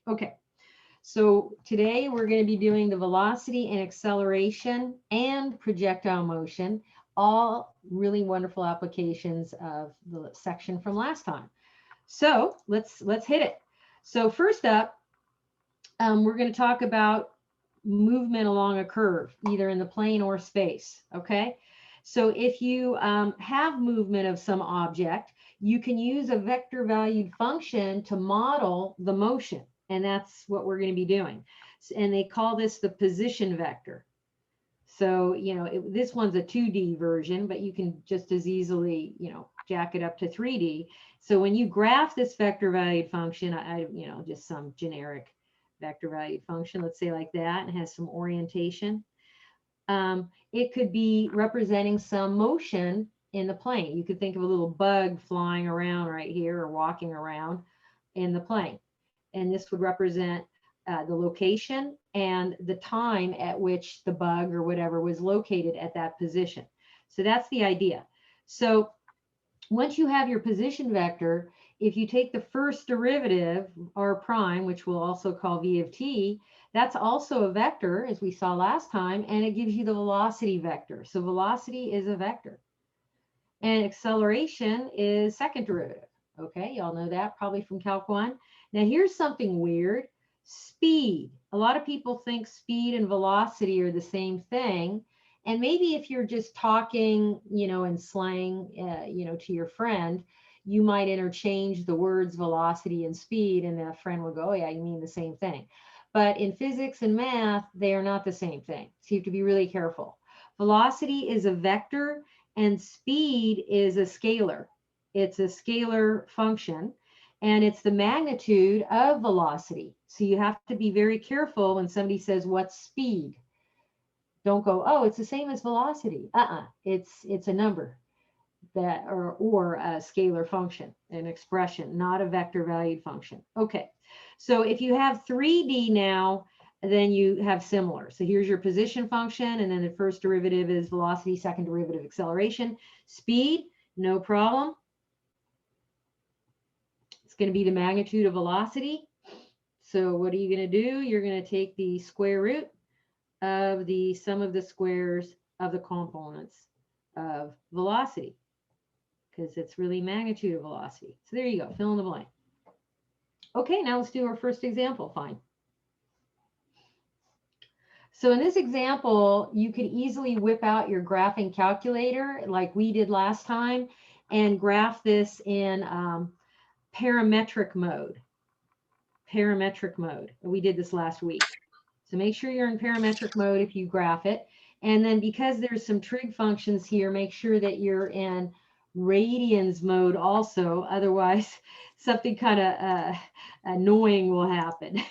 Okay, so today we're going to be doing the velocity and acceleration and projectile motion, all really wonderful applications of the section from last time. So let's hit it. So first up, we're going to talk about movement along a curve, either in the plane or space. Okay. So if you have movement of some object, you can use a vector valued function to model the motion. And that's what we're going to be doing. And they call this the position vector. So, this one's a 2D version, but you can just as easily, jack it up to 3D. So when you graph this vector valued function, just some generic vector valued function, let's say like that, and has some orientation. It could be representing some motion in the plane. You could think of a little bug flying around right here or walking around in the plane. And this would represent the location and the time at which the bug or whatever was located at that position. So that's the idea. So once you have your position vector, if you take the first derivative, r prime, which we'll also call v of t, that's also a vector, as we saw last time, and it gives you the velocity vector. So velocity is a vector. And acceleration is second derivative. Okay, y'all know that probably from Calc 1. Now here's something weird. Speed. A lot of people think speed and velocity are the same thing. And maybe if you're just talking, in slang, to your friend, you might interchange the words velocity and speed, and the friend will go, oh yeah, you mean the same thing. But in physics and math, they are not the same thing. So you have to be really careful. Velocity is a vector and speed is a scalar. It's a scalar function, and it's the magnitude of velocity. So you have to be very careful when somebody says, what's speed? Don't go, oh, it's the same as velocity. It's a number that or a scalar function, an expression, not a vector valued function. Okay, so if you have 3D now, then you have similar. So here's your position function, and then the first derivative is velocity, second derivative acceleration. Speed, no problem. It's going to be the magnitude of velocity. So what are you going to do? You're going to take the square root of the sum of the squares of the components of velocity, because it's really magnitude of velocity. So there you go, fill in the blank. Okay, now let's do our first example. Fine. So in this example, you could easily whip out your graphing calculator like we did last time and graph this in parametric mode. Parametric mode. We did this last week. So make sure you're in parametric mode if you graph it. And then because there's some trig functions here, make sure that you're in radians mode also. Otherwise, something kind of annoying will happen.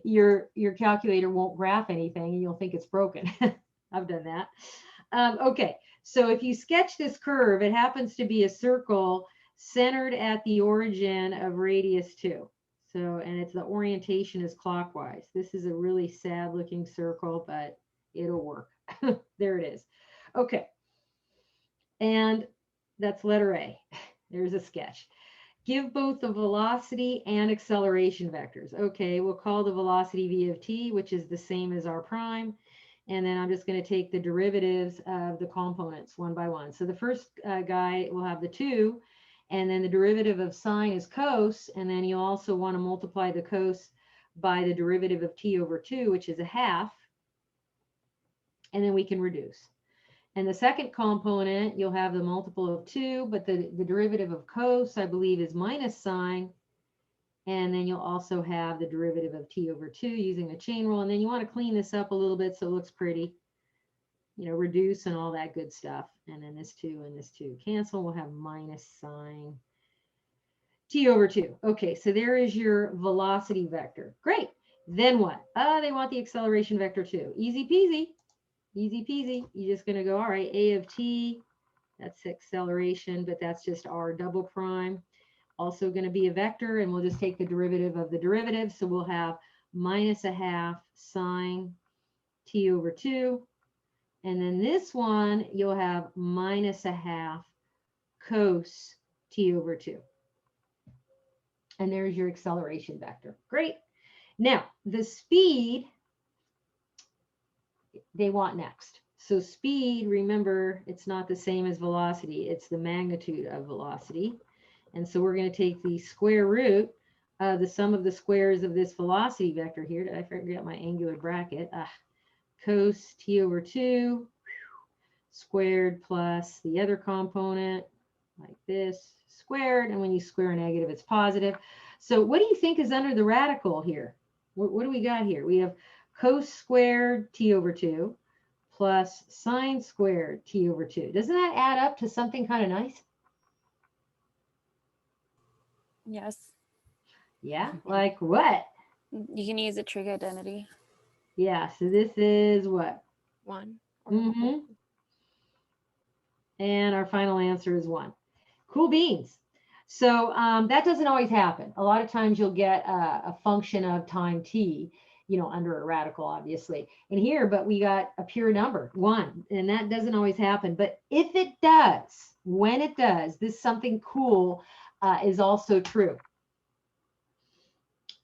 Your calculator won't graph anything and you'll think it's broken. I've done that. Okay, so if you sketch this curve, it happens to be a circle centered at the origin of radius 2. So, and it's the orientation is clockwise. This is a really sad looking circle, but it'll work. There it is. Okay. And that's letter A. There's a sketch. Give both the velocity and acceleration vectors. Okay, we'll call the velocity v of t, which is the same as r prime. And then I'm just going to take the derivatives of the components one by one. So the first guy will have the 2. And then the derivative of sine is cos, and then you also want to multiply the cos by the derivative of t over 2, which is a half, and then we can reduce. And the second component, you'll have the multiple of 2, but the derivative of cos, I believe, is minus sine, and then you'll also have the derivative of t over 2 using the chain rule, and then you want to clean this up a little bit so it looks pretty. Reduce and all that good stuff. And then this 2 and this 2 cancel. We'll have minus sine t over 2. Okay, so there is your velocity vector. Great. Then what? They want the acceleration vector too. Easy peasy. Easy peasy. You're just going to go, all right, a of t, that's acceleration, but that's just r double prime. Also going to be a vector, and we'll just take the derivative of the derivative. So we'll have minus a half sine t over 2. And then this one, you'll have minus a half cos t over 2. And there's your acceleration vector. Great. Now, the speed they want next. So speed, remember, it's not the same as velocity. It's the magnitude of velocity. And so we're going to take the square root of the sum of the squares of this velocity vector here. Did I forget my angular bracket? Cos t over 2 squared plus the other component, like this, squared. And when you square a negative, it's positive. So what do you think is under the radical here? What do we got here? We have cos squared t over 2 plus sine squared t over 2. Doesn't that add up to something kind of nice? Yes. Yeah, like what? You can use a trig identity. Yeah, so this is what? 1 or Mm-hmm. And our final answer is 1. Cool beans. So that doesn't always happen. A lot of times you'll get a function of time t, under a radical, obviously, in here, but we got a pure number, 1, and that doesn't always happen. But if it does, when it does, this something cool is also true.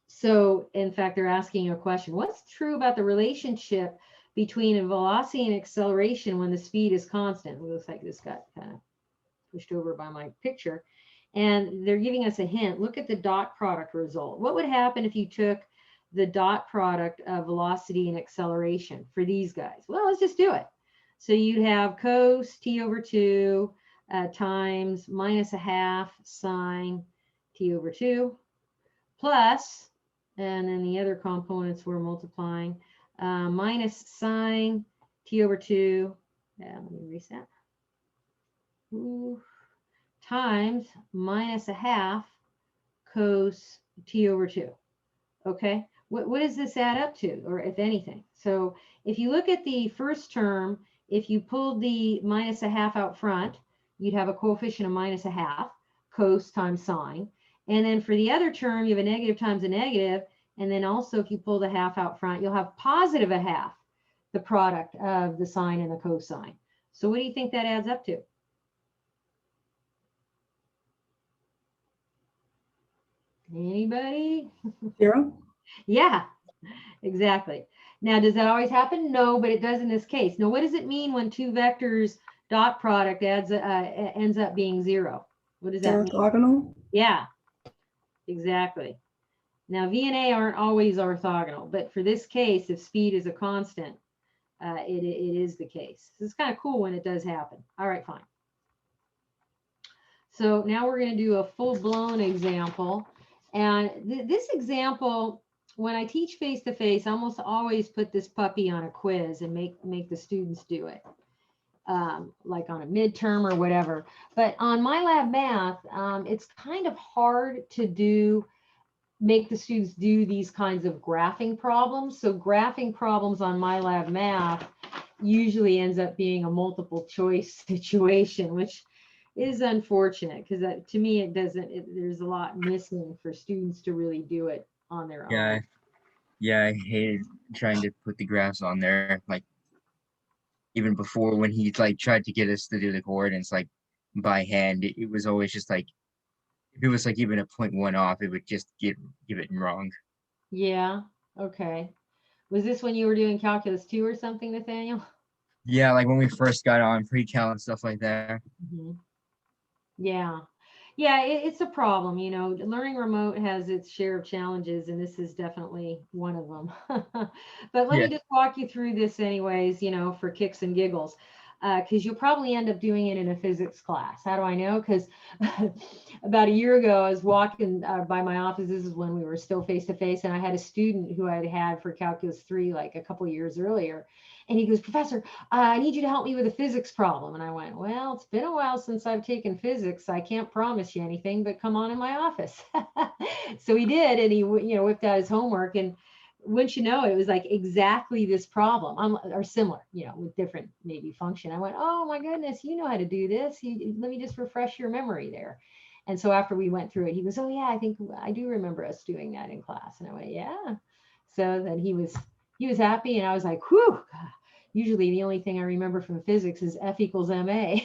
So, in fact, they're asking a question. What's true about the relationship between a velocity and acceleration when the speed is constant? It looks like this got kind of pushed over by my picture. And they're giving us a hint. Look at the dot product result. What would happen if you took the dot product of velocity and acceleration for these guys? Well, let's just do it. So you'd have cos t over 2 times minus a half sine t over 2 plus, and then the other components we're multiplying, minus sine t over 2. Let me reset. Times minus a half cos t over 2. Okay, what does this add up to, or if anything? So if you look at the first term, if you pulled the minus a half out front, you'd have a coefficient of minus a half, cos times sine. And then for the other term, you have a negative times a negative. And then also if you pull the half out front, you'll have positive a half, the product of the sine and the cosine. So what do you think that adds up to? Anybody? 0. Yeah, exactly. Now, does that always happen? No, but it does in this case. Now, what does it mean when two vectors dot product ends up being 0? What does that mean? Orthogonal. Yeah, exactly. Now, V and A aren't always orthogonal, but for this case, if speed is a constant, it is the case. So it's kind of cool when it does happen. All right, fine. So now we're going to do a full-blown example. And this example, when I teach face-to-face, I almost always put this puppy on a quiz and make the students do it, like on a midterm or whatever. But on MyLab Math, it's kind of hard to make the students do these kinds of graphing problems. So graphing problems on MyLab Math usually ends up being a multiple choice situation, which is unfortunate because to me it doesn't. There's a lot missing for students to really do it on their own. Yeah, I hated trying to put the graphs on there. Like even before when he like tried to get us to do the coordinates like by hand, it was always just like if it was like even a 0.1 off, it would just give it wrong. Yeah. Okay. Was this when you were doing calculus 2 or something, Nathaniel? Yeah, like when we first got on pre-cal and stuff like that. Mm-hmm. Yeah. Yeah, it's a problem. Learning remote has its share of challenges, and this is definitely one of them. But let me just walk you through this anyways, for kicks and giggles, because you'll probably end up doing it in a physics class. How do I know? Because about a year ago, I was walking by my office. This is when we were still face-to-face, and I had a student who I'd had for calculus 3 like a couple of years earlier. And he goes, "Professor, I need you to help me with a physics problem." And I went, "Well, it's been a while since I've taken physics. I can't promise you anything, but come on in my office." So he did, and he whipped out his homework. And wouldn't you know it, was like exactly this problem, or similar, with different maybe function. I went, "Oh my goodness, you know how to do this. Let me just refresh your memory there." And so after we went through it, he goes, "Oh yeah, I think I do remember us doing that in class." And I went, "Yeah." So then he was happy, and I was like, "Whew." Usually the only thing I remember from physics is F equals ma.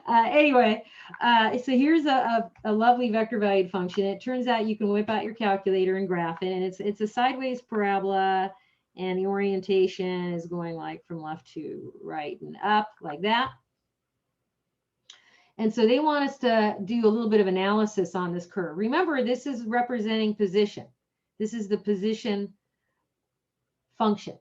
Anyway, So here's a lovely vector valued function. It turns out you can whip out your calculator and graph it, and it's a sideways parabola, and the orientation is going like from left to right and up like that. And so they want us to do a little bit of analysis on this curve. Remember, this is representing position. This is the position function.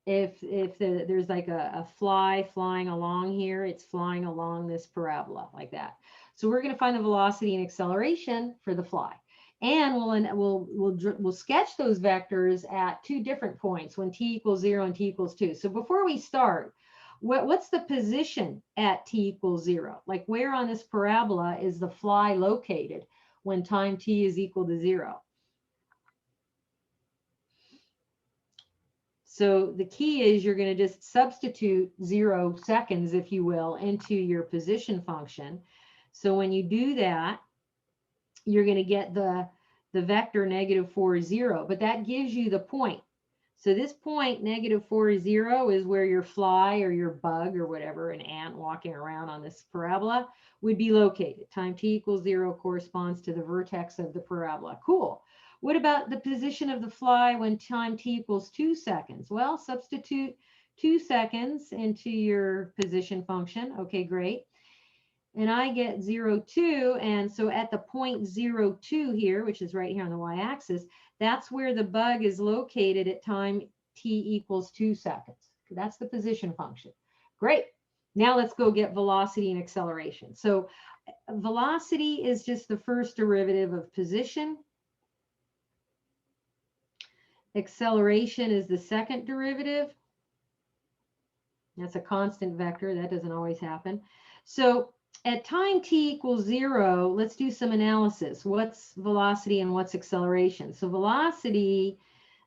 If there's like a fly flying along here, it's flying along this parabola like that. So we're going to find the velocity and acceleration for the fly. And we'll sketch those vectors at two different points when t equals 0 and t equals 2. So before we start, what's the position at t equals 0? Like where on this parabola is the fly located when time t is equal to 0? So the key is you're going to just substitute 0 seconds, if you will, into your position function. So when you do that, you're going to get the vector -4, 0, but that gives you the point. So this point, -4, 0, is where your fly or your bug or whatever, an ant walking around on this parabola, would be located. Time t equals 0 corresponds to the vertex of the parabola. Cool. What about the position of the fly when time t equals 2 seconds? Well, substitute 2 seconds into your position function. Okay, great. And I get 0, 2. And so at the point 0, 2 here, which is right here on the y-axis, that's where the bug is located at time t equals 2 seconds. That's the position function. Great. Now let's go get velocity and acceleration. So velocity is just the first derivative of position. Acceleration is the second derivative. That's a constant vector. That doesn't always happen. So at time t equals 0, let's do some analysis. What's velocity and what's acceleration? So velocity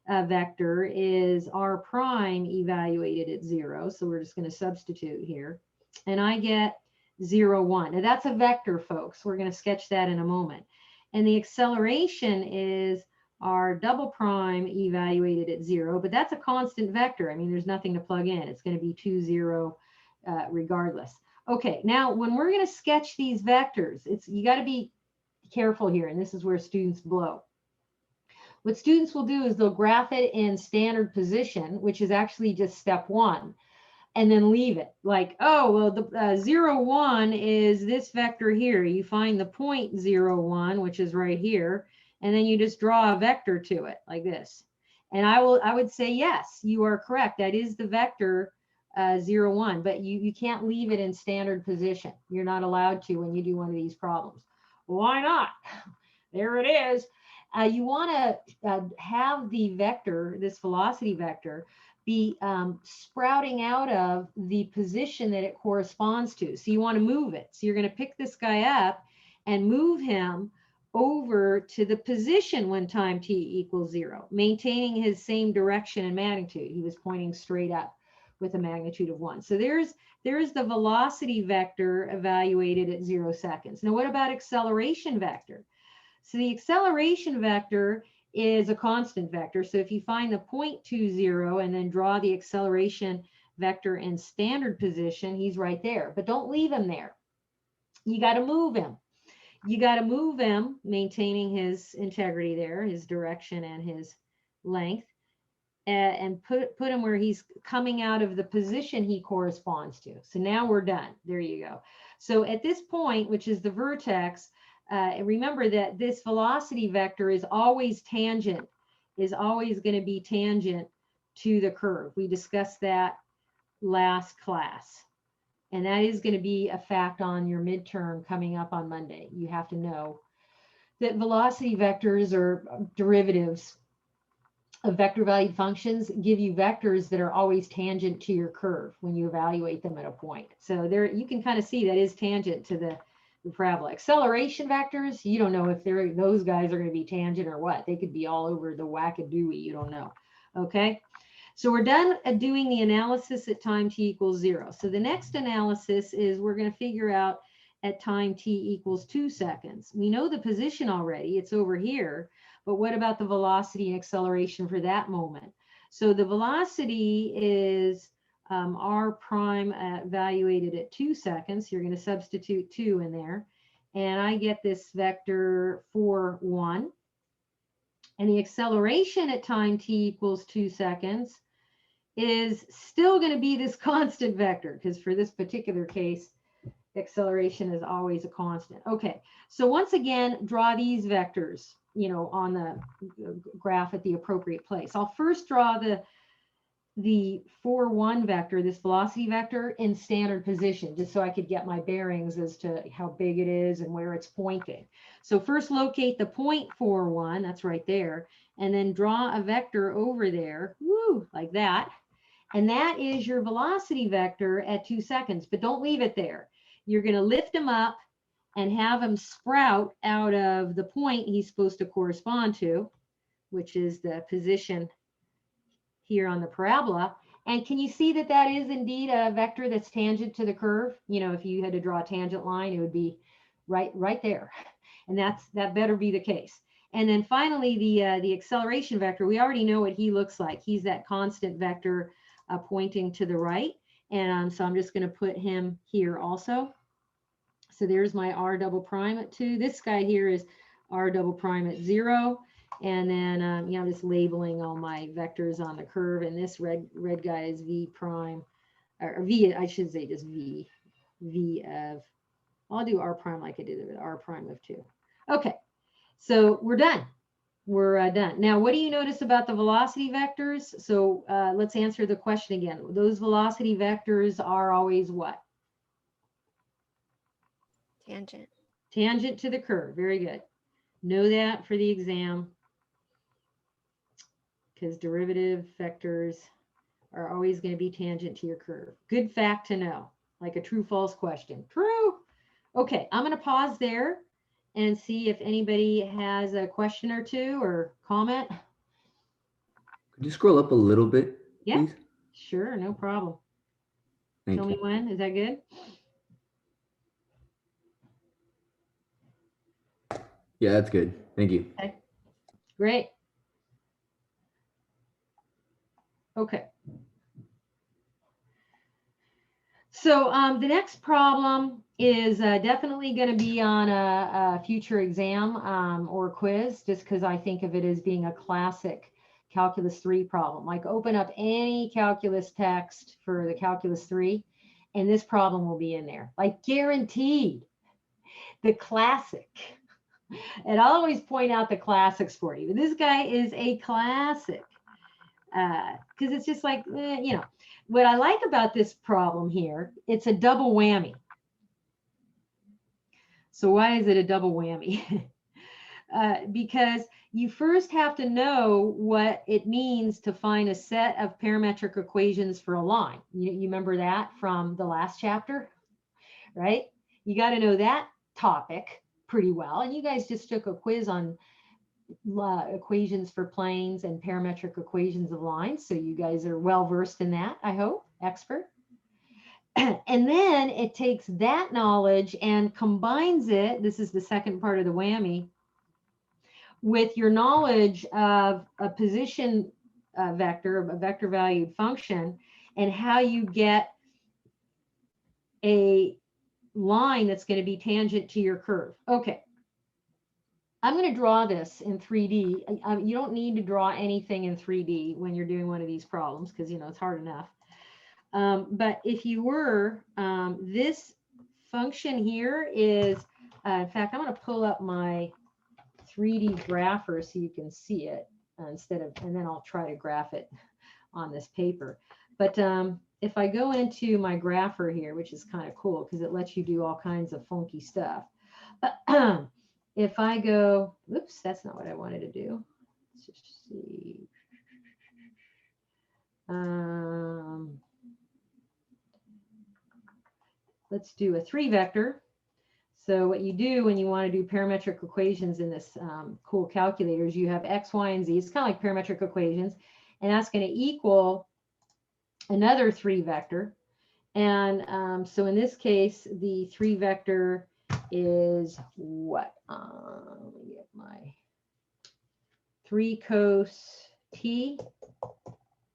vector is r prime evaluated at 0. So we're just going to substitute here. And I get 0, 1. Now that's a vector, folks. We're going to sketch that in a moment. And the acceleration is r double prime evaluated at 0, but that's a constant vector. I mean, there's nothing to plug in. It's going to be 2, 0 regardless. Okay, now when we're going to sketch these vectors, you got to be careful here, and this is where students blow. What students will do is they'll graph it in standard position, which is actually just step 1, and then leave it. Like, oh, well, the 0, 1 is this vector here. You find the point 0, 1, which is right here, and then you just draw a vector to it like this. And I would say, yes, you are correct. That is the vector 0, 1, but you can't leave it in standard position. You're not allowed to when you do one of these problems. Why not? There it is. You want to have the vector, this velocity vector, be sprouting out of the position that it corresponds to. So you want to move it. So you're going to pick this guy up and move him over to the position when time t equals 0, maintaining his same direction and magnitude. He was pointing straight up with a magnitude of 1. So there's the velocity vector evaluated at 0 seconds. Now what about acceleration vector? So the acceleration vector is a constant vector. So if you find the point 2, 0 and then draw the acceleration vector in standard position, he's right there. But don't leave him there. You got to move him. You got to move him, maintaining his integrity there, his direction and his length, and put him where he's coming out of the position he corresponds to. So now we're done. There you go. So at this point, which is the vertex, remember that this velocity vector is always going to be tangent to the curve. We discussed that last class. And that is going to be a fact on your midterm coming up on Monday. You have to know that velocity vectors or derivatives of vector valued functions give you vectors that are always tangent to your curve when you evaluate them at a point. So there you can kind of see that is tangent to the parabola. Acceleration vectors, you don't know if those guys are going to be tangent or what. They could be all over the wackadooey. You don't know. Okay. So we're done doing the analysis at time t equals 0. So the next analysis is we're going to figure out at time t equals 2 seconds. We know the position already. It's over here. But what about the velocity and acceleration for that moment? So the velocity is r prime evaluated at 2 seconds. You're going to substitute 2 in there. And I get this vector 4, 1. And the acceleration at time t equals 2 seconds is still going to be this constant vector, because for this particular case, acceleration is always a constant. Okay, so once again, draw these vectors, you know, on the graph at the appropriate place. I'll first draw the 4, 1 vector, this velocity vector, in standard position, just so I could get my bearings as to how big it is and where it's pointing. So first locate the point 4, 1, that's right there, and then draw a vector over there, woo, like that. And that is your velocity vector at 2 seconds, but don't leave it there. You're going to lift him up and have him sprout out of the point he's supposed to correspond to, which is the position here on the parabola. And can you see that that is indeed a vector that's tangent to the curve? You know, if you had to draw a tangent line, it would be right there. And that better be the case. And then finally, the acceleration vector, we already know what he looks like. He's that constant vector pointing to the right. And so I'm just going to put him here also. So there's my r double prime at 2. This guy here is r double prime at 0. And then, you know, I'm just labeling all my vectors on the curve. And this red guy is v prime, or v, I should say just v of, I'll do r prime like I did with r prime of 2. Okay, so we're done. We're done. Now, what do you notice about the velocity vectors? So let's answer the question again. Those velocity vectors are always what? Tangent. Tangent to the curve. Very good. Know that for the exam, because derivative vectors are always going to be tangent to your curve. Good fact to know, like a true-false question. True. Okay, I'm going to pause there and see if anybody has a question or two or comment. Could you scroll up a little bit, Yeah, please? sure, no problem. Thank Tell you. me when. Is that good? Yeah, that's good. Thank you. Okay, great. Okay. So the next problem is definitely going to be on a future exam or quiz, just because I think of it as being a classic Calculus 3 problem. Like open up any calculus text for the Calculus 3, and this problem will be in there, like guaranteed. The classic. And I'll always point out the classics for you. This guy is a classic, because it's just like, you know, what I like about this problem here, it's a double whammy. So why is it a double whammy? Because you first have to know what it means to find a set of parametric equations for a line. You remember that from the last chapter, right? You got to know that topic pretty well. And you guys just took a quiz on equations for planes and parametric equations of lines. So you guys are well versed in that, I hope, expert. And then it takes that knowledge and combines it, this is the second part of the whammy, with your knowledge of a position vector, a vector valued function, and how you get a line that's going to be tangent to your curve. Okay. I'm going to draw this in 3D. You don't need to draw anything in 3D when you're doing one of these problems, because, you know, it's hard enough. But if you were, this function here is, in fact, I'm going to pull up my 3D grapher so you can see it instead of, and then I'll try to graph it on this paper. But if I go into my grapher here, which is kind of cool because it lets you do all kinds of funky stuff. If I go, oops, that's not what I wanted to do. Let's just see. Let's do a 3 vector. So what you do when you want to do parametric equations in this cool calculator is you have X, Y, and Z. It's kind of like parametric equations. And that's going to equal another 3 vector. And so in this case, the 3 vector is what? Let me get my 3 cos t.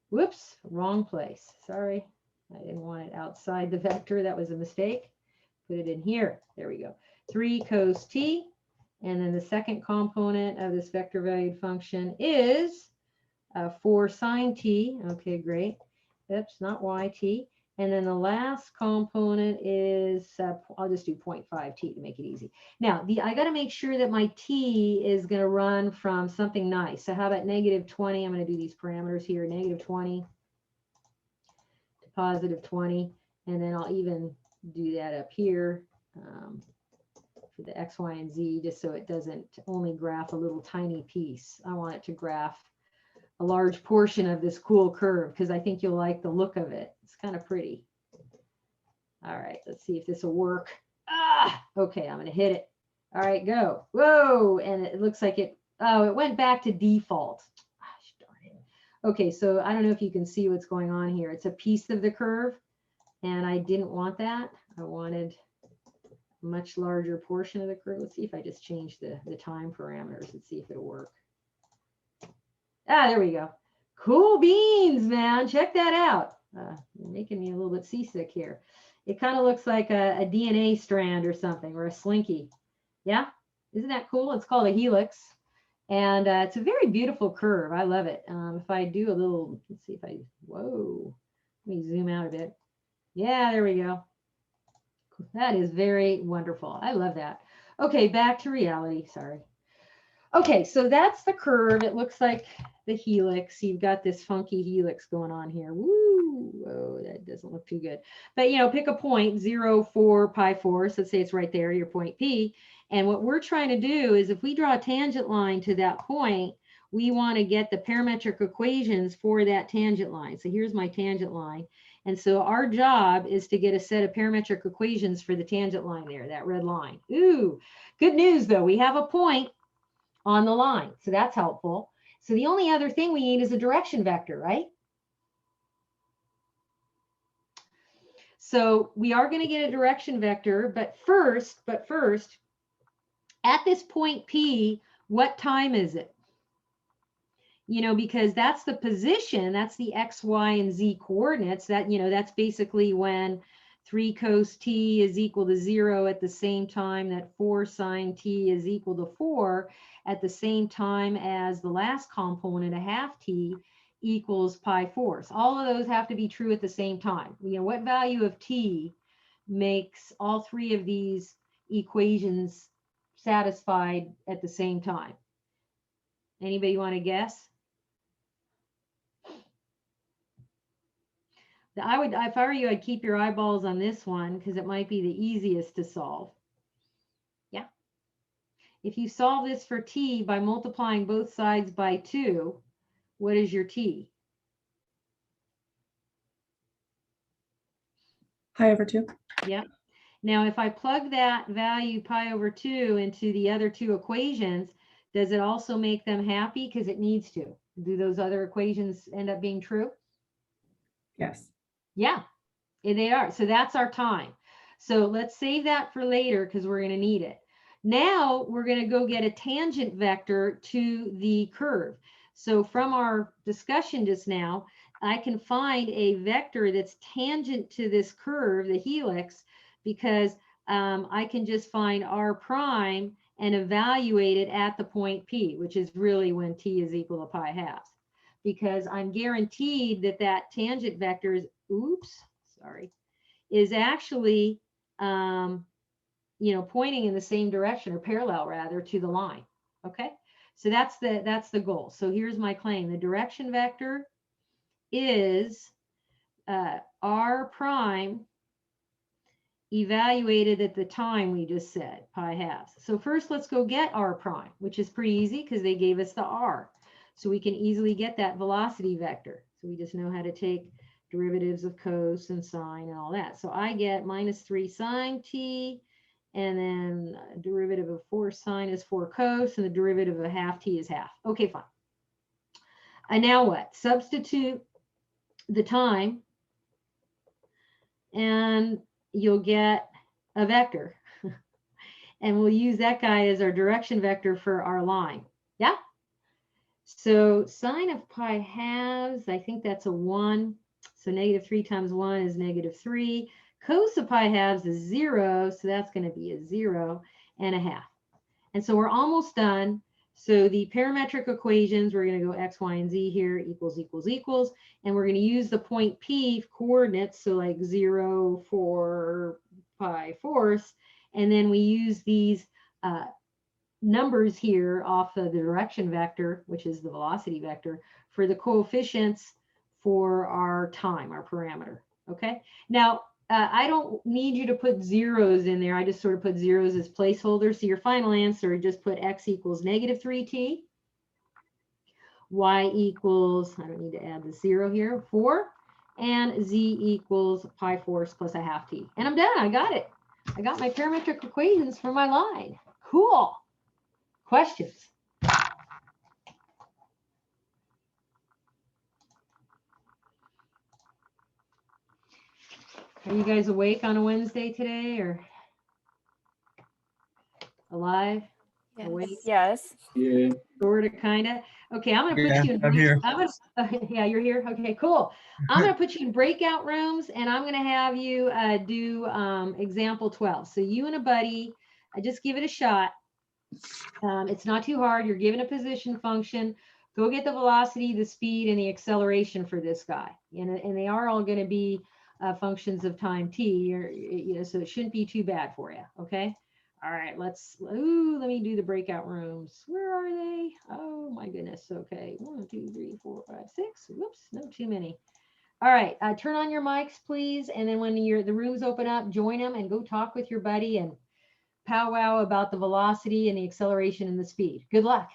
Whoops, wrong place. Sorry. I didn't want it outside the vector. That was a mistake. Put it in here. There we go. 3 cos t. And then the second component of this vector valued function is 4 sine t. Okay, great. Oops, not yt. And then the last component is, I'll just do 0.5 t to make it easy. Now, I got to make sure that my t is going to run from something nice. So how about negative 20? I'm going to do these parameters here, negative 20 to positive 20. And then I'll even do that up here for the x, y, and z, just so it doesn't only graph a little tiny piece. I want it to graph a large portion of this cool curve because I think you'll like the look of it. It's kind of pretty. All right, let's see if this will work. Okay, I'm going to hit it. All right, go. Whoa, and it looks like it went back to default. Gosh, darn it. Okay, so I don't know if you can see what's going on here. It's a piece of the curve, and I didn't want that. I wanted a much larger portion of the curve. Let's see if I just change the time parameters and see if it'll work. There we go. Cool beans, man. Check that out. You're making me a little bit seasick here. It kind of looks like a DNA strand or something, or a slinky. Yeah, isn't that cool? It's called a helix. And it's a very beautiful curve. I love it. If I do a little, let's see if I, whoa, let me zoom out a bit. Yeah, there we go. That is very wonderful. I love that. Okay, back to reality. Sorry. Okay, so that's the curve. It looks like the helix. You've got this funky helix going on here. Woo! Oh, that doesn't look too good. But, you know, pick a point, 0, 4, pi 4. So let's say it's right there, your point P. And what we're trying to do is if we draw a tangent line to that point, we want to get the parametric equations for that tangent line. So here's my tangent line. And so our job is to get a set of parametric equations for the tangent line there, that red line. Ooh, good news though. We have a point on the line. So that's helpful. So the only other thing we need is a direction vector, right? So we are going to get a direction vector, but first, at this point P, what time is it? You know, because that's the position, that's the X, Y, and Z coordinates. That, you know, that's basically when 3 cos t is equal to 0 at the same time that 4 sine t is equal to 4 at the same time as the last component, a half t, equals pi 4. So all of those have to be true at the same time. You know, what value of t makes all three of these equations satisfied at the same time? Anybody want to guess? I would, if I were you, I'd keep your eyeballs on this one because it might be the easiest to solve. Yeah. If you solve this for t by multiplying both sides by 2, what is your t? Pi over 2. Yeah. Now, if I plug that value pi over 2 into the other two equations, does it also make them happy? Because it needs to. Do those other equations end up being true? Yes. Yeah, they are. So that's our time. So let's save that for later because we're going to need it. Now we're going to go get a tangent vector to the curve. So from our discussion just now, I can find a vector that's tangent to this curve, the helix, because I can just find r prime and evaluate it at the point P, which is really when t is equal to pi halves. Because I'm guaranteed that that tangent vector is, is actually, you know, pointing in the same direction or parallel rather to the line. Okay, so that's the goal. So here's my claim. The direction vector is r prime evaluated at the time we just said, pi halves. So first let's go get r prime, which is pretty easy because they gave us the r. So we can easily get that velocity vector. So we just know how to take derivatives of cos and sine and all that. So I get minus 3 sine t, and then derivative of 4 sine is 4 cos, and the derivative of a half t is half. Okay, fine. And now what? Substitute the time, and you'll get a vector. And we'll use that guy as our direction vector for our line. Yeah? So sine of pi halves, I think that's a 1. So negative 3 times 1 is negative 3. Cos of pi halves is 0, so that's going to be a 0 and a half. And so we're almost done. So the parametric equations, we're going to go x, y, and z here, equals, equals, equals. And we're going to use the point P coordinates, so like 0, 4, pi fourths. And then we use these numbers here off of the direction vector, which is the velocity vector, for the coefficients for our time, our parameter. Okay. Now, I don't need you to put zeros in there. I just sort of put zeros as placeholders. So your final answer, just put x equals negative 3t, y equals, I don't need to add the 0 here, 4, and z equals pi fourths plus a half t. And I'm done. I got it. I got my parametric equations for my line. Cool. Questions? Are you guys awake on a Wednesday today or alive? Yes. Awake? Yes. Yeah. Sort of, kind of. Okay, I'm going to put Yeah, you in. I'm here. Yeah, you're here. Okay, cool. I'm going to put you in breakout rooms, and I'm going to have you do example 12. So you and a buddy, just give it a shot. It's not too hard. You're given a position function. Go get the velocity, the speed, and the acceleration for this guy. And they are all going to be functions of time t. So it shouldn't be too bad for you. Okay. All right. Let me do the breakout rooms. Where are they? Oh my goodness. Okay. 1, 2, 3, 4, 5, 6. Whoops. No, too many. All right. Turn on your mics, please. And then when the rooms open up, join them and go talk with your buddy and powwow about the velocity and the acceleration and the speed. Good luck.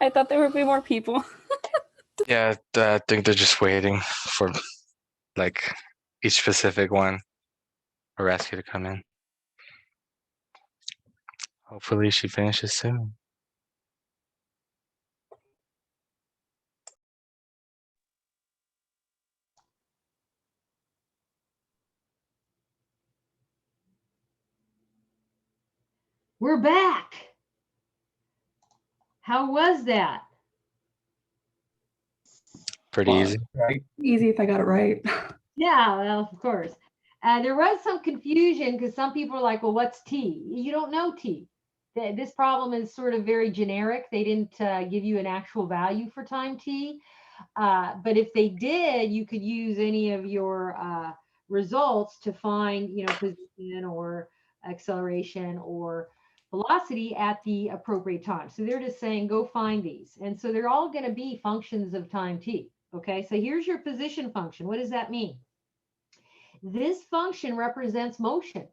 I thought there would be more people. Yeah, I think they're just waiting for like each specific one or rescue to come in. Hopefully she finishes soon. We're back. How was that? Pretty Well, easy. Right. Easy if I got it right. Yeah, well, of course. There was some confusion because some people are like, well, what's T? You don't know T. This problem is sort of very generic. They didn't give you an actual value for time T. But if they did, you could use any of your results to find, position or acceleration or velocity at the appropriate time. So they're just saying, go find these. And so they're all going to be functions of time T. Okay, so here's your position function. What does that mean? This function represents motion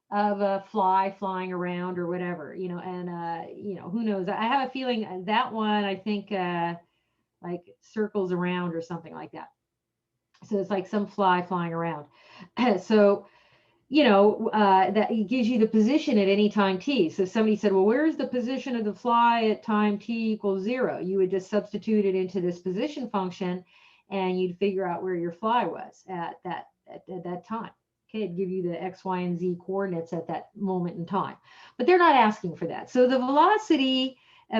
of a fly flying around or whatever, and who knows? I have a feeling that one, I think, like circles around or something like that. So it's like some fly flying around. So, that it gives you the position at any time t. So somebody said, well, where's the position of the fly at time t equals 0? You would just substitute it into this position function and you'd figure out where your fly was at that time. Okay, it'd give you the x, y, and z coordinates at that moment in time. But they're not asking for that. So the velocity,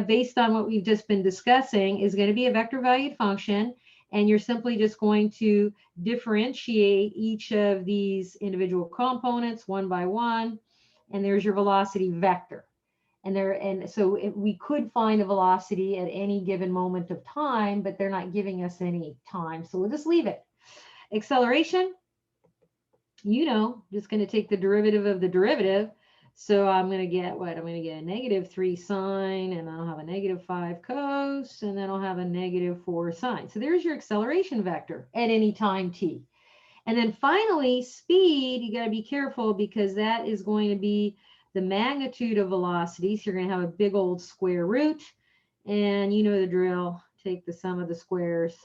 based on what we've just been discussing, is going to be a vector valued function. And you're simply just going to differentiate each of these individual components one by one. And there's your velocity vector. And so we could find a velocity at any given moment of time, but they're not giving us any time. So we'll just leave it. Acceleration, just going to take the derivative of the derivative. So I'm going to get what? I'm going to get a -3 sine, and I'll have a -5 cos, and then I'll have a -4 sine. So there's your acceleration vector at any time t. And then finally, speed, you got to be careful because that is going to be the magnitude of velocity. So you're going to have a big old square root, and you know the drill. Take the sum of the squares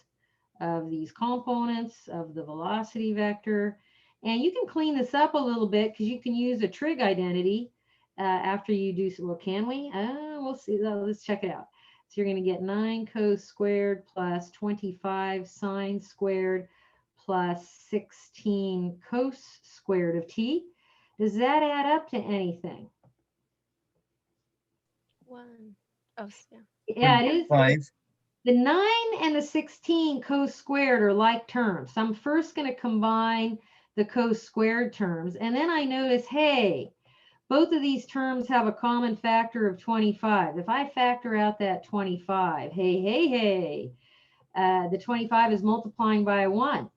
of these components of the velocity vector. And you can clean this up a little bit because you can use a trig identity after you do. Well, can we? We'll see. Let's check it out. So you're going to get 9 cos squared plus 25 sine squared plus 16 cos squared of t. Does that add up to anything? 1. Oh, yeah. Yeah, it is. 5. The 9 and the 16 cos squared are like terms. So I'm first going to combine the cos squared terms. And then I notice, hey, both of these terms have a common factor of 25. If I factor out that 25, hey, the 25 is multiplying by 1.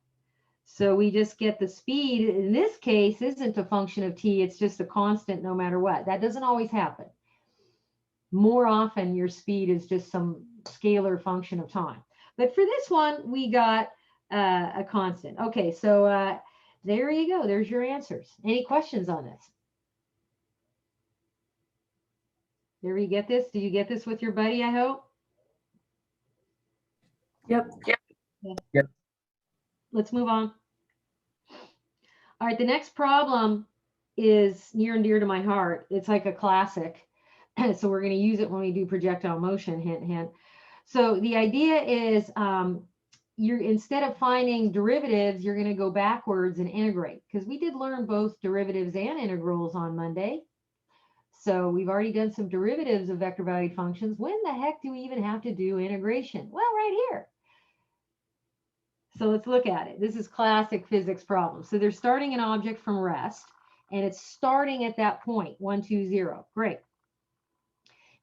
So we just get the speed. In this case, isn't a function of t. It's just a constant no matter what. That doesn't always happen. More often, your speed is just some scalar function of time. But for this one, we got a constant. Okay, so there you go. There's your answers. Any questions on this? Did you get this? Did you get this with your buddy, I hope? Yep. Yep. Let's move on. All right, the next problem is near and dear to my heart. It's like a classic. So we're going to use it when we do projectile motion, hint, hint. So the idea is you're, instead of finding derivatives, you're going to go backwards and integrate, because we did learn both derivatives and integrals on Monday. So we've already done some derivatives of vector valued functions. When the heck do we even have to do integration? Well, right here. So let's look at it. This is classic physics problem. So they're starting an object from rest, and it's starting at that point, 1, 2, 0. Great.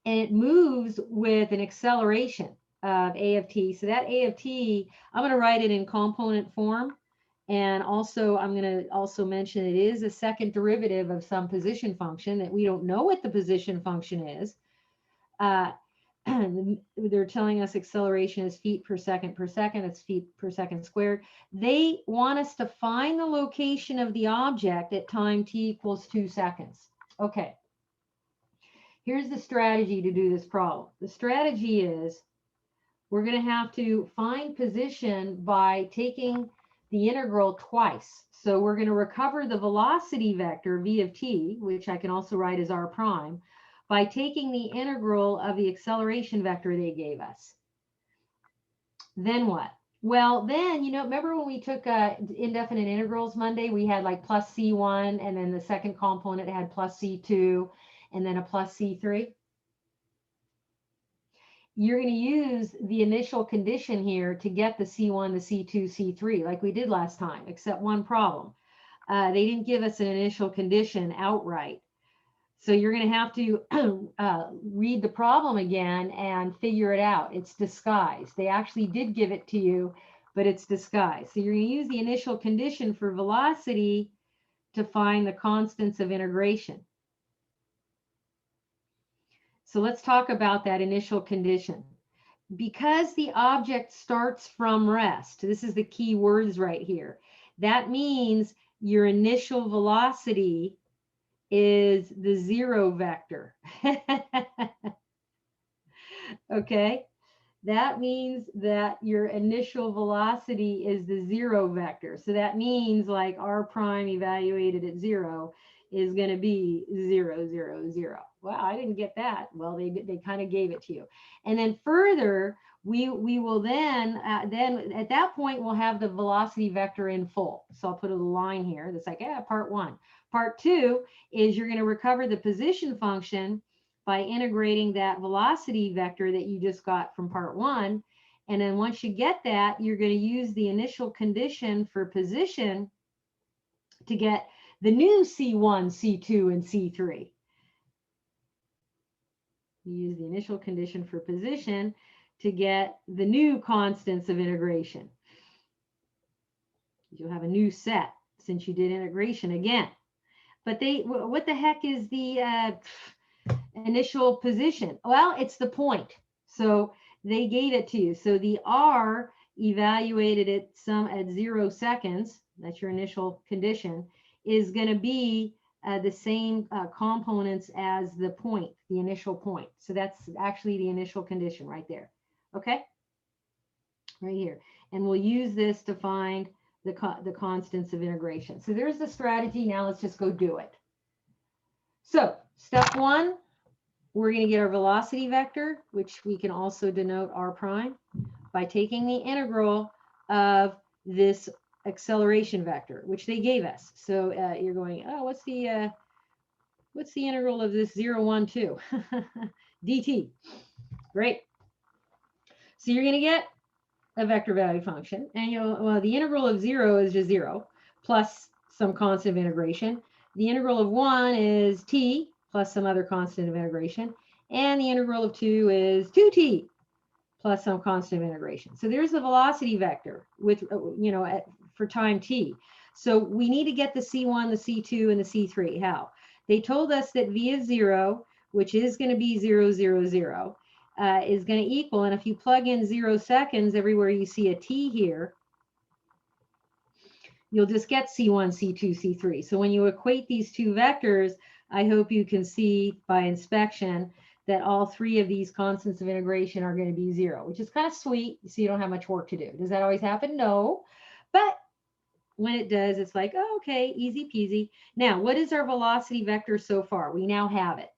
And it moves with an acceleration of a of t. So that a of t, I'm going to write it in component form. And also, I'm going to also mention it is a second derivative of some position function that we don't know what the position function is. they're telling us acceleration is feet per second, it's feet per second squared. They want us to find the location of the object at time t equals 2 seconds. Okay. Here's the strategy to do this problem. The strategy is we're going to have to find position by taking the integral twice. So we're going to recover the velocity vector v of t, which I can also write as r prime, by taking the integral of the acceleration vector they gave us. Then what? Well, then, remember when we took indefinite integrals Monday, we had like plus C1, and then the second component had plus C2, and then a plus C3? You're going to use the initial condition here to get the C1, the C2, C3, like we did last time, except one problem. They didn't give us an initial condition outright. So you're going to have to read the problem again and figure it out. It's disguised. They actually did give it to you, but it's disguised. So you're going to use the initial condition for velocity to find the constants of integration. So let's talk about that initial condition. Because the object starts from rest, this is the key words right here. That means your initial velocity is the 0 vector. Okay, that means that your initial velocity is the 0 vector. So that means like r prime evaluated at 0 is going to be 0, 0, 0. Well, I didn't get that. Well, they kind of gave it to you. And then further, we will then at that point, we'll have the velocity vector in full. So I'll put a line here that's like, part 1. Part 2 is you're going to recover the position function by integrating that velocity vector that you just got from part 1. And then once you get that, you're going to use the initial condition for position to get the new C1, C2, and C3. You use the initial condition for position to get the new constants of integration. You'll have a new set since you did integration again. But what the heck is the initial position? Well, it's the point. So they gave it to you. So the R evaluated at 0 seconds, that's your initial condition, is going to be the same components as the point, the initial point. So that's actually the initial condition right there. Okay? Right here. And we'll use this to find the constants of integration. So there's the strategy. Now let's just go do it. So step 1, we're going to get our velocity vector, which we can also denote r prime, by taking the integral of this acceleration vector, which they gave us. So you're going, oh, what's the integral of this 0, 1, 2? dt. Great. So you're going to get a vector value function, and well, the integral of 0 is just 0 plus some constant of integration. The integral of 1 is t plus some other constant of integration, and the integral of 2 is 2t plus some constant of integration. So there's the velocity vector with for time t. So we need to get the C1, the C2, and the C3. How? They told us that v of 0, which is going to be 0, 0, 0, is going to equal, and if you plug in 0 seconds everywhere you see a t here, you'll just get C1, C2, C3. So when you equate these two vectors, I hope you can see by inspection that all 3 of these constants of integration are going to be 0, which is kind of sweet. So you don't have much work to do. Does that always happen? No. But when it does, it's like, oh, okay, easy peasy. Now, what is our velocity vector so far? We now have it.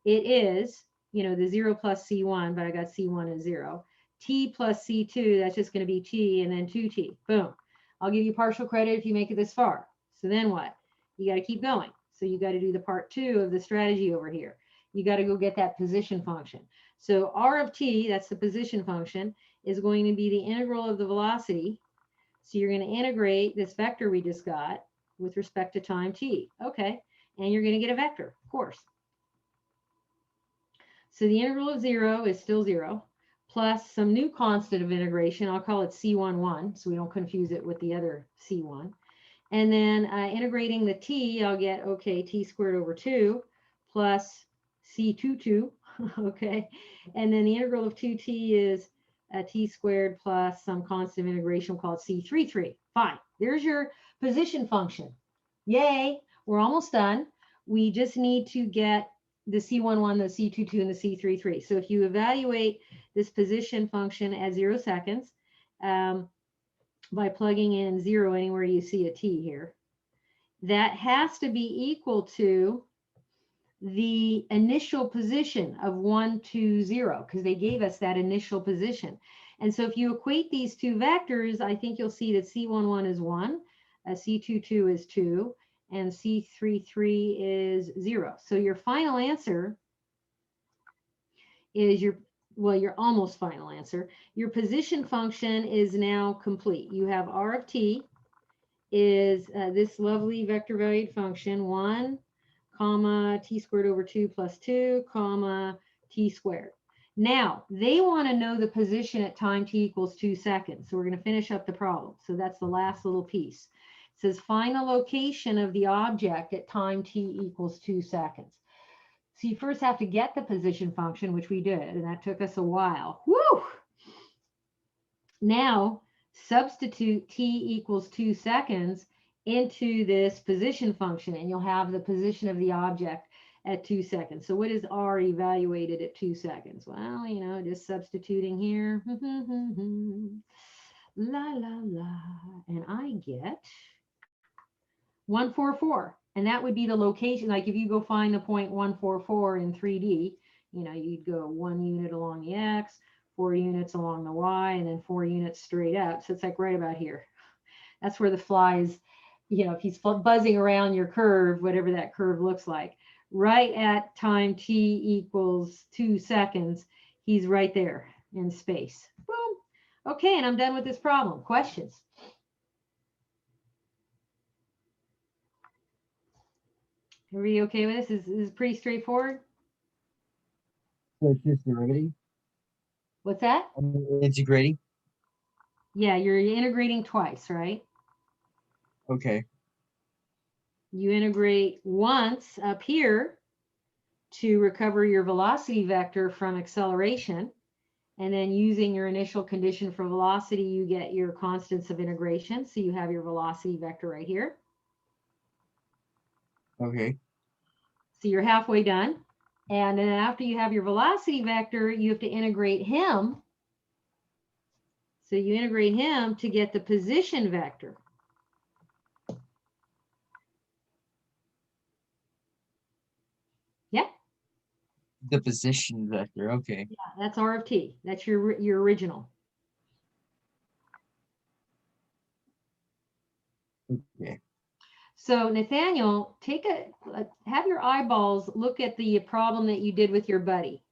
It is, the 0 plus C1, but I got C1 as 0. T plus C2, that's just going to be T, and then 2T. Boom. I'll give you partial credit if you make it this far. So then what? You got to keep going. So you got to do the part 2 of the strategy over here. You got to go get that position function. So R of t, that's the position function, is going to be the integral of the velocity. So you're going to integrate this vector we just got with respect to time t. Okay. And you're going to get a vector, of course. So the integral of 0 is still 0, plus some new constant of integration. I'll call it C11, so we don't confuse it with the other C1. And then integrating the t, I'll get, okay, t squared over 2 plus C22 Okay. And then the integral of 2t is t squared plus some constant of integration called c33. Fine. There's your position function. Yay. We're almost done. We just need to get the c11, the c22, and the c33. So if you evaluate this position function at 0 seconds by plugging in 0 anywhere you see a t here, that has to be equal to the initial position of 1, 2, 0, because they gave us that initial position. And so if you equate these two vectors, I think you'll see that C11 is 1, C22 is 2, and C33 is 0. So your final answer is your almost final answer. Your position function is now complete. You have R of t is this lovely vector valued function 1, comma, t squared over 2 plus 2, comma, t squared. Now, they want to know the position at time t equals 2 seconds. So we're going to finish up the problem. So that's the last little piece. It says find the location of the object at time t equals 2 seconds. So you first have to get the position function, which we did, and that took us a while. Woo! Now, substitute t equals 2 seconds into this position function, and you'll have the position of the object at 2 seconds. So what is R evaluated at 2 seconds? Well, you know, just substituting here. La, la, la. And I get 144. And that would be the location. Like if you go find the point 144 in 3D, you know, you'd go 1 unit along the X, 4 units along the Y, and then 4 units straight up. So it's like right about here. That's where the fly is, you know, if he's buzzing around your curve, whatever that curve looks like, right at time t equals 2 seconds, he's right there in space. Boom. Okay, and I'm done with this problem. Questions? Everybody okay with this? Is pretty straightforward? So it's just derivative, What's that? integrating. Yeah, you're integrating twice, right? Okay. You integrate once up here to recover your velocity vector from acceleration. And then using your initial condition for velocity, you get your constants of integration. So you have your velocity vector right here. Okay. So you're halfway done. And then after you have your velocity vector, you have to integrate him. So you integrate him to get the position vector. Yeah, The position vector. Okay. yeah, that's R of t. That's your original. Okay. So Nathaniel, have your eyeballs look at the problem that you did with your buddy.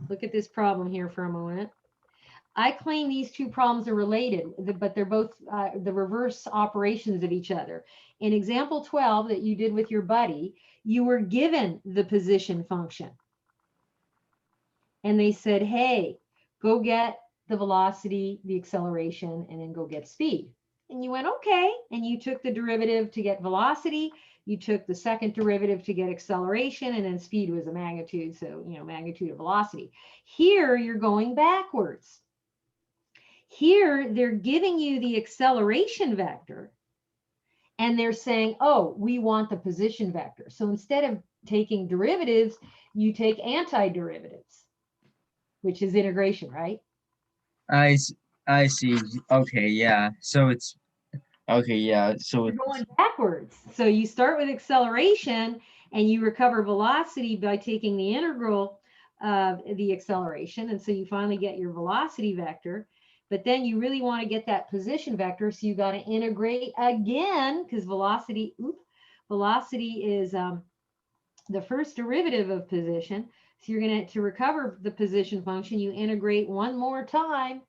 Look at this problem here for a moment. I claim these two problems are related, but they're both the reverse operations of each other. In example 12 that you did with your buddy, you were given the position function. And they said, hey, go get the velocity, the acceleration, and then go get speed. And you went, okay. And you took the derivative to get velocity. You took the second derivative to get acceleration, and then speed was a magnitude. So, you know, magnitude of velocity. Here, you're going backwards. Here, they're giving you the acceleration vector, and they're saying, oh, we want the position vector. So instead of taking derivatives, you take antiderivatives, which is integration, right? I see. Okay. Yeah. So it's okay. Yeah. So You're it's going backwards. So you start with acceleration and you recover velocity by taking the integral of the acceleration. And so you finally get your velocity vector. But then you really want to get that position vector. So you got to integrate again, because velocity is the first derivative of position. So you're going to recover the position function, you integrate one more time,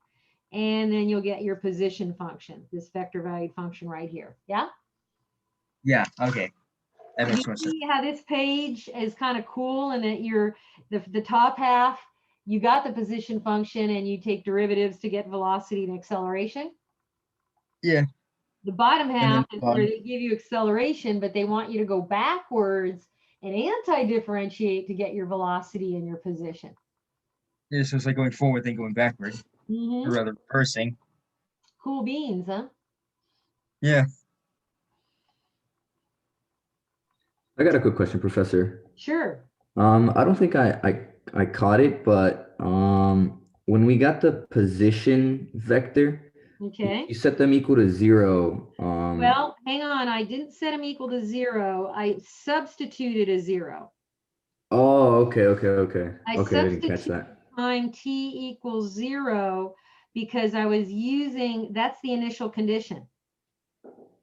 and then you'll get your position function, this vector valued function right here. Yeah? yeah. Okay. That You makes more sense. see how this page is kind of cool, and that you're the top half, you got the position function and you take derivatives to get velocity and acceleration. Yeah. The bottom And then half is where they give you acceleration, but they want you to go backwards and anti-differentiate to get your velocity and your position. Yeah, so it's like going forward, then going backward, Mhm. or rather reversing. Cool beans, huh? Yeah. I got a quick question, Professor. Sure. I don't think I caught it, but when we got the position vector, Okay. you set them equal to 0. Well, hang on. I didn't set them equal to 0. I substituted a 0. Oh, okay. I Okay, I didn't catch substituted that. time t equals 0 because I was using, that's the initial condition.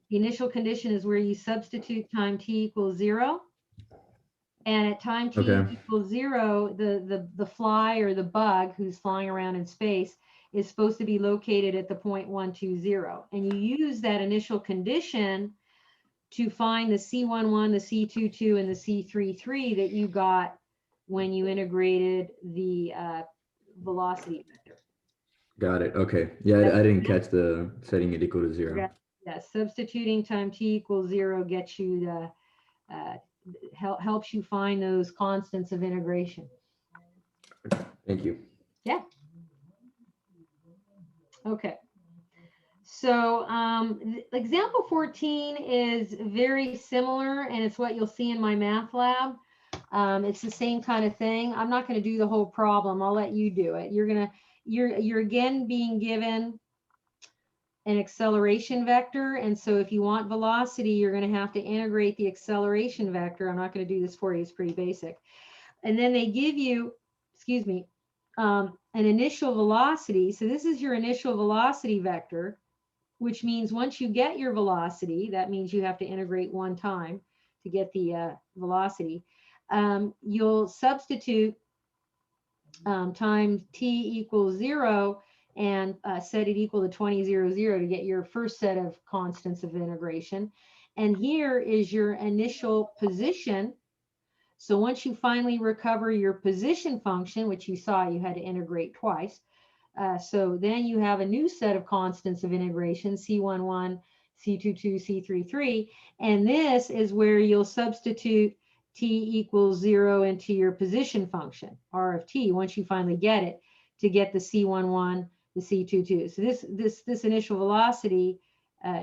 The initial condition is where you substitute time t equals 0. And at time t Okay. equals 0, the fly or the bug who's flying around in space is supposed to be located at the point 120. And you use that initial condition to find the C11, the C22, and the C33 that you got when you integrated the velocity vector. Got it. Okay. Yeah, I didn't catch the setting it equal to 0. Yeah, substituting time t equals 0 gets you the helps you find those constants of integration. Thank you. Yeah. Okay. So example 14 is very similar, and it's what you'll see in my math lab. It's the same kind of thing. I'm not going to do the whole problem. I'll let you do it. You're again being given an acceleration vector. And so if you want velocity, you're going to have to integrate the acceleration vector. I'm not going to do this for you. It's pretty basic. And then they give you, excuse me, an initial velocity. So this is your initial velocity vector, which means once you get your velocity, that means you have to integrate one time to get the velocity. You'll substitute time t equals 0 and set it equal to 20, 0 to get your first set of constants of integration. And here is your initial position. So once you finally recover your position function, which you saw you had to integrate twice, so then you have a new set of constants of integration, C11, C22, C33, and this is where you'll substitute t equals 0 into your position function, R of t, once you finally get it, to get the C11, the C22. So this initial velocity,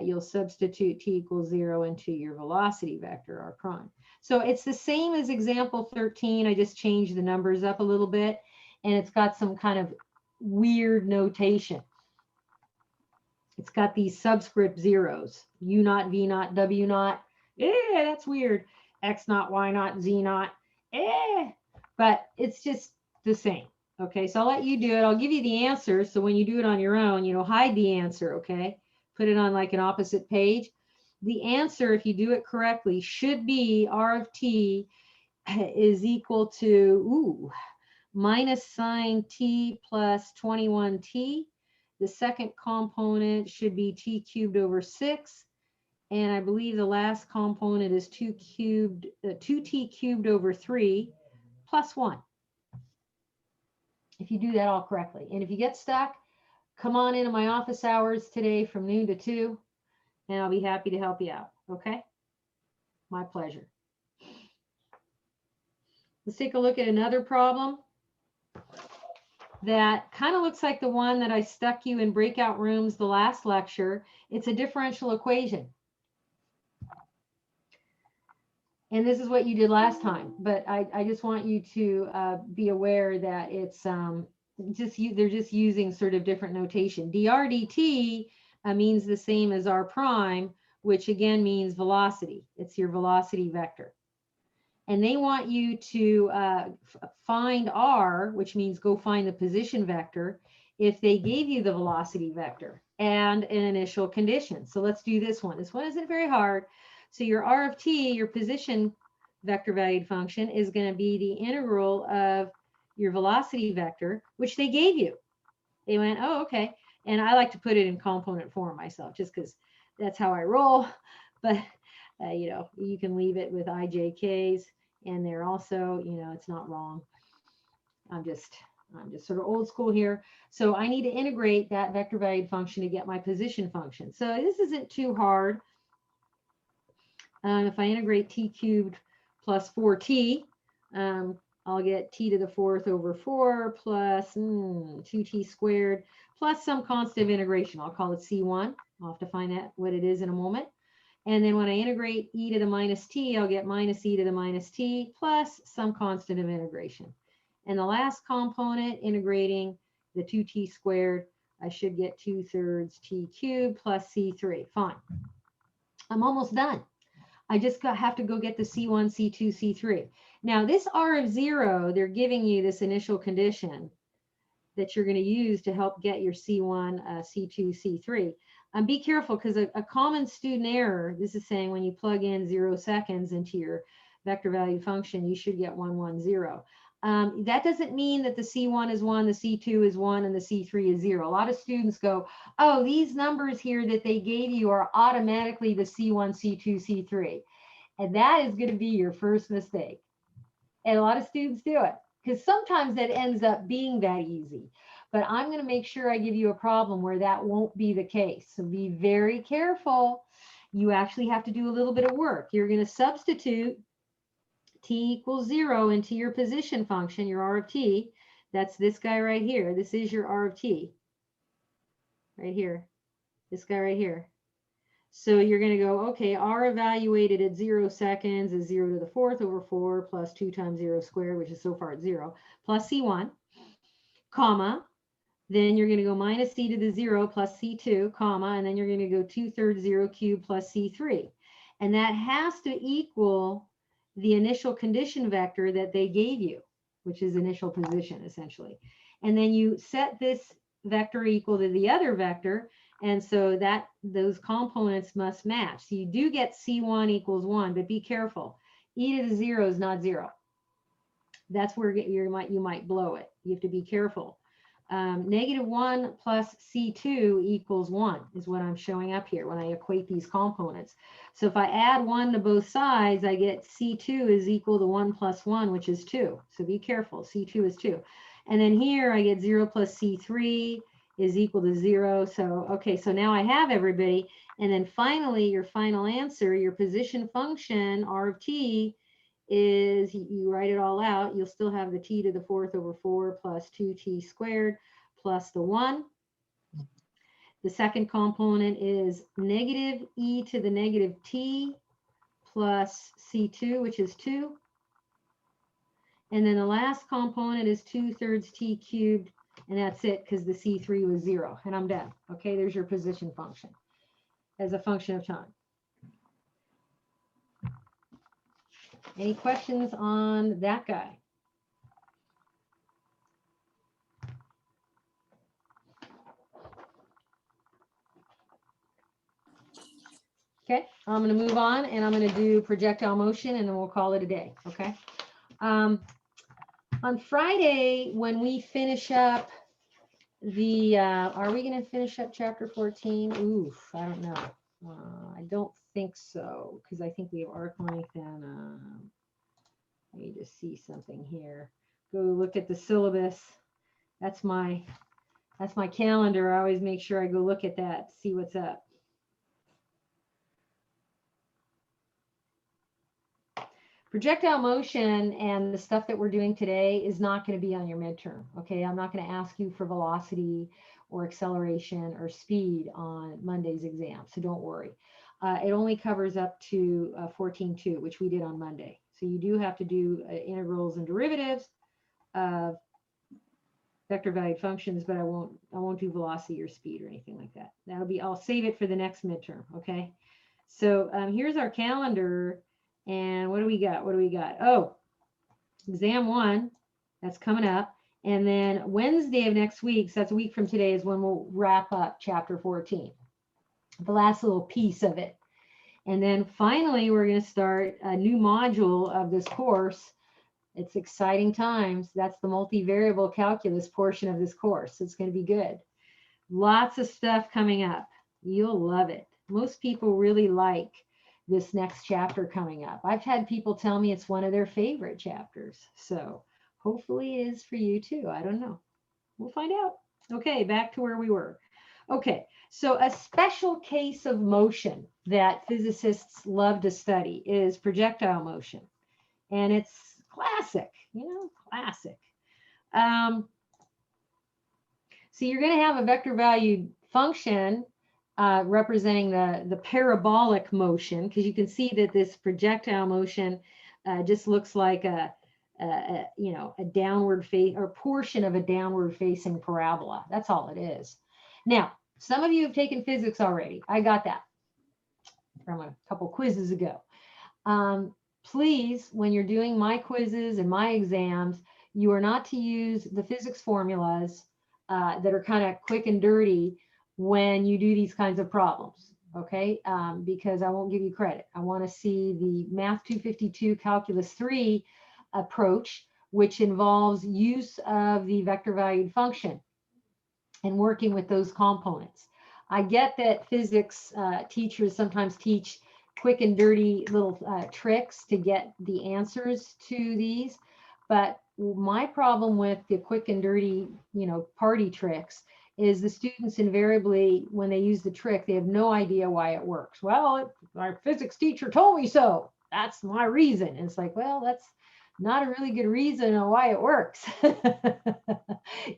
you'll substitute t equals 0 into your velocity vector, R prime. So it's the same as example 13. I just changed the numbers up a little bit, and it's got some kind of weird notation. It's got these subscript zeros, U naught, V naught, W naught. That's weird. X naught, Y naught, Z naught. But it's just the same. Okay, so I'll let you do it. I'll give you the answer. So when you do it on your own, hide the answer, okay? Put it on like an opposite page. The answer, if you do it correctly, should be R of t is equal to, minus sine t plus 21t. The second component should be t cubed over 6. And I believe the last component is 2t cubed over 3 plus 1. If you do that all correctly. And if you get stuck, come on into my office hours today from noon to 2, and I'll be happy to help you out. Okay? My pleasure. Let's take a look at another problem that kind of looks like the one that I stuck you in breakout rooms the last lecture. It's a differential equation. And this is what you did last time, but I just want you to be aware that it's they're just using sort of different notation. dr dt means the same as r prime, which again means velocity. It's your velocity vector. And they want you to find r, which means go find the position vector, if they gave you the velocity vector and an initial condition. So let's do this one. This one isn't very hard. So your r of t, your position vector valued function, is going to be the integral of your velocity vector, which they gave you. They went, oh, okay. And I like to put it in component form myself, just because that's how I roll. But, you can leave it with ijk's. And they're also, it's not wrong. I'm just sort of old school here. So I need to integrate that vector valued function to get my position function. So this isn't too hard. If I integrate t cubed plus 4t. I'll get t to the fourth over 4 plus 2t squared plus some constant of integration. I'll call it C1. I'll have to find out what it is in a moment. And then when I integrate e to the minus t, I'll get minus e to the minus t plus some constant of integration. And the last component, integrating the 2t squared, I should get 2/3 t cubed plus C3. Fine. I'm almost done. I just have to go get the C1, C2, C3. Now this R of 0, they're giving you this initial condition that you're going to use to help get your C1, C2, C3. Be careful, because a common student error, this is saying when you plug in 0 seconds into your vector value function, you should get 1, 1, 0. That doesn't mean that the C1 is 1, the C2 is 1, and the C3 is 0. A lot of students go, oh, these numbers here that they gave you are automatically the C1, C2, C3. And that is going to be your first mistake. And a lot of students do it, because sometimes that ends up being that easy. But I'm going to make sure I give you a problem where that won't be the case. So be very careful. You actually have to do a little bit of work. You're going to substitute t equals 0 into your position function, your R of t. That's this guy right here. This is your R of t. Right here. This guy right here. So you're going to go, okay, R evaluated at 0 seconds is 0 to the fourth over 4 plus 2 times 0 squared, which is so far at 0, plus C1, comma. Then you're going to go minus c to the 0 plus C2, comma, and then you're going to go 2/3 0 cubed plus C3. And that has to equal the initial condition vector that they gave you, which is initial position, essentially. And then you set this vector equal to the other vector, and so that those components must match. So you do get C1 equals 1, but be careful. E to the 0 is not 0. That's where you might blow it. You have to be careful. -1 plus C2 equals 1 is what I'm showing up here when I equate these components. So if I add 1 to both sides, I get C2 is equal to 1 plus 1, which is 2. So be careful. C2 is 2. And then here I get 0 plus C3 is equal to 0. So, okay, so now I have everybody. And then finally, your final answer, your position function, R of t, is, you write it all out, you'll still have the t to the fourth over 4 plus 2t squared plus the 1. The second component is negative e to the negative t plus C2, which is 2. And then the last component is 2/3 t cubed, and that's it, because the C3 was 0, and I'm done. Okay, there's your position function as a function of time. Any questions on that guy? Okay, I'm going to move on, and I'm going to do projectile motion, and then we'll call it a day. Okay. On Friday, when we finish up the, are we going to finish up chapter 14? Oof, I don't know. I don't think so, because I think we have arc length and let me just see something here. Go look at the syllabus. That's my calendar. I always make sure I go look at that, see what's up. Projectile motion and the stuff that we're doing today is not going to be on your midterm. Okay, I'm not going to ask you for velocity or acceleration or speed on Monday's exam, so don't worry. It only covers up to 14.2, which we did on Monday. So you do have to do integrals and derivatives of vector valued functions, but I won't do velocity or speed or anything like that. I'll save it for the next midterm. Okay. So here's our calendar, and what do we got? What do we got? Oh, exam 1, that's coming up. And then Wednesday of next week, so that's a week from today, is when we'll wrap up chapter 14, the last little piece of it. And then finally, we're going to start a new module of this course. It's exciting times. That's the multivariable calculus portion of this course. It's going to be good. Lots of stuff coming up. You'll love it. Most people really like this next chapter coming up. I've had people tell me it's one of their favorite chapters. So hopefully it is for you too. I don't know. We'll find out. Okay, back to where we were. Okay, so a special case of motion that physicists love to study is projectile motion. And it's classic, classic. So you're going to have a vector valued function representing the parabolic motion, because you can see that this projectile motion just looks like a downward face or portion of a downward facing parabola. That's all it is. Now, some of you have taken physics already. I got that from a couple quizzes ago. Please, when you're doing my quizzes and my exams, you are not to use the physics formulas that are kind of quick and dirty when you do these kinds of problems, okay? Because I won't give you credit. I want to see the Math 252 Calculus 3 approach, which involves use of the vector valued function and working with those components. I get that physics teachers sometimes teach quick and dirty little tricks to get the answers to these, but my problem with the quick and dirty, party tricks is the students invariably, when they use the trick, they have no idea why it works. Well, our physics teacher told me so. That's my reason. And it's like, well, that's not a really good reason on why it works.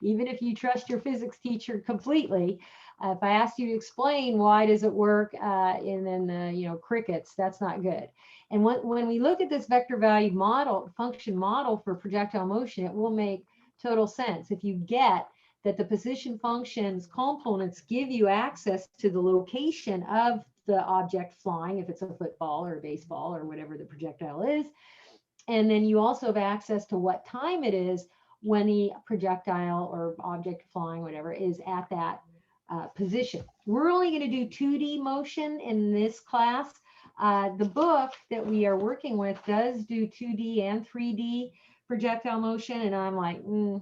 Even if you trust your physics teacher completely, if I asked you to explain why does it work and then crickets, that's not good. And when we look at this vector valued model, function model for projectile motion, it will make total sense. If you get that the position functions components give you access to the location of the object flying, if it's a football or a baseball or whatever the projectile is, and then you also have access to what time it is when the projectile or object flying, whatever, is at that position. We're only going to do 2D motion in this class. The book that we are working with does do 2D and 3D projectile motion, and I'm like, So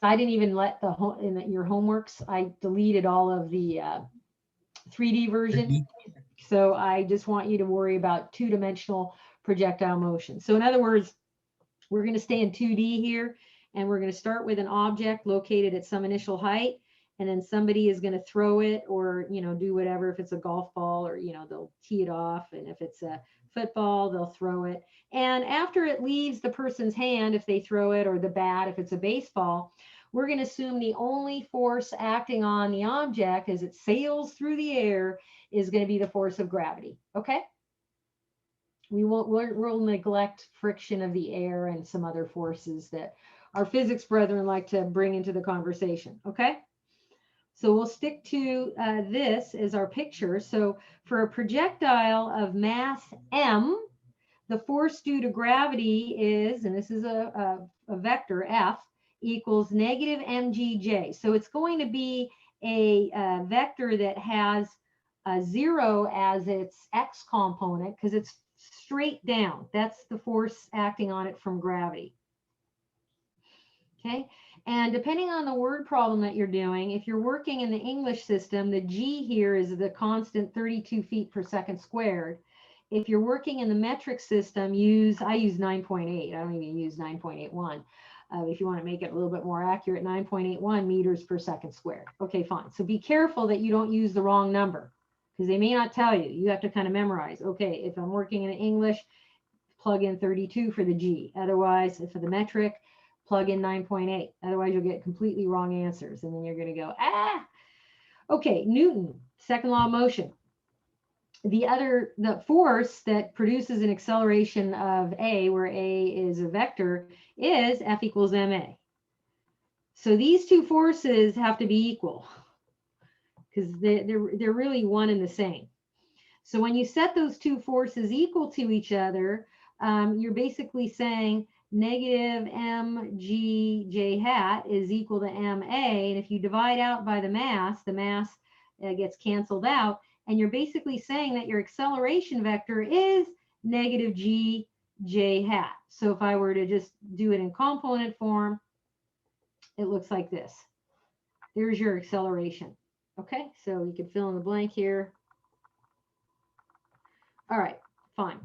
I didn't even let your homeworks, I deleted all of the 3D version. So I just want you to worry about two-dimensional projectile motion. So in other words, we're going to stay in 2D here, and we're going to start with an object located at some initial height, and then somebody is going to throw it or, do whatever. If it's a golf ball, or, they'll tee it off. And if it's a football, they'll throw it. And after it leaves the person's hand, if they throw it, or the bat, if it's a baseball, we're going to assume the only force acting on the object as it sails through the air is going to be the force of gravity. Okay? We'll neglect friction of the air and some other forces that our physics brethren like to bring into the conversation. Okay? So we'll stick to this as our picture. So for a projectile of mass m, the force due to gravity is, and this is a vector f, equals negative mgj. So it's going to be a vector that has a 0 as its x component because it's straight down. That's the force acting on it from gravity. Okay, and depending on the word problem that you're doing, if you're working in the English system, the g here is the constant 32 feet per second squared. If you're working in the metric system, I use 9.8. I don't even use 9.81. If you want to make it a little bit more accurate, 9.81 meters per second squared. Okay, fine. So be careful that you don't use the wrong number, because they may not tell you. You have to kind of memorize. Okay, if I'm working in English, plug in 32 for the g. Otherwise, for the metric, plug in 9.8. Otherwise, you'll get completely wrong answers. And then you're going to go, Okay, Newton, second law of motion. The force that produces an acceleration of A, where A is a vector, is F equals ma. So these two forces have to be equal because they're really one and the same. So when you set those two forces equal to each other, you're basically saying negative mg hat is equal to ma. And if you divide out by the mass gets canceled out. And you're basically saying that your acceleration vector is negative g j hat. So if I were to just do it in component form, it looks like this. There's your acceleration. Okay, so you can fill in the blank here. All right, fine.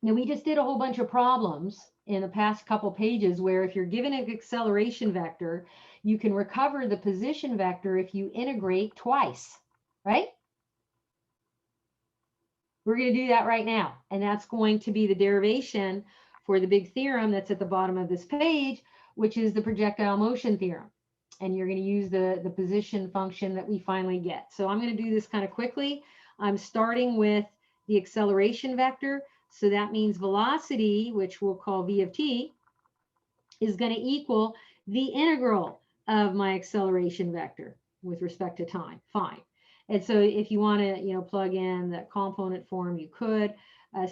Now we just did a whole bunch of problems in the past couple pages where if you're given an acceleration vector, you can recover the position vector if you integrate twice, right? We're going to do that right now. And that's going to be the derivation for the big theorem that's at the bottom of this page, which is the projectile motion theorem. And you're going to use the position function that we finally get. So I'm going to do this kind of quickly. I'm starting with the acceleration vector. So that means velocity, which we'll call v of t, is going to equal the integral of my acceleration vector with respect to time. Fine. And so if you want to, plug in the component form, you could.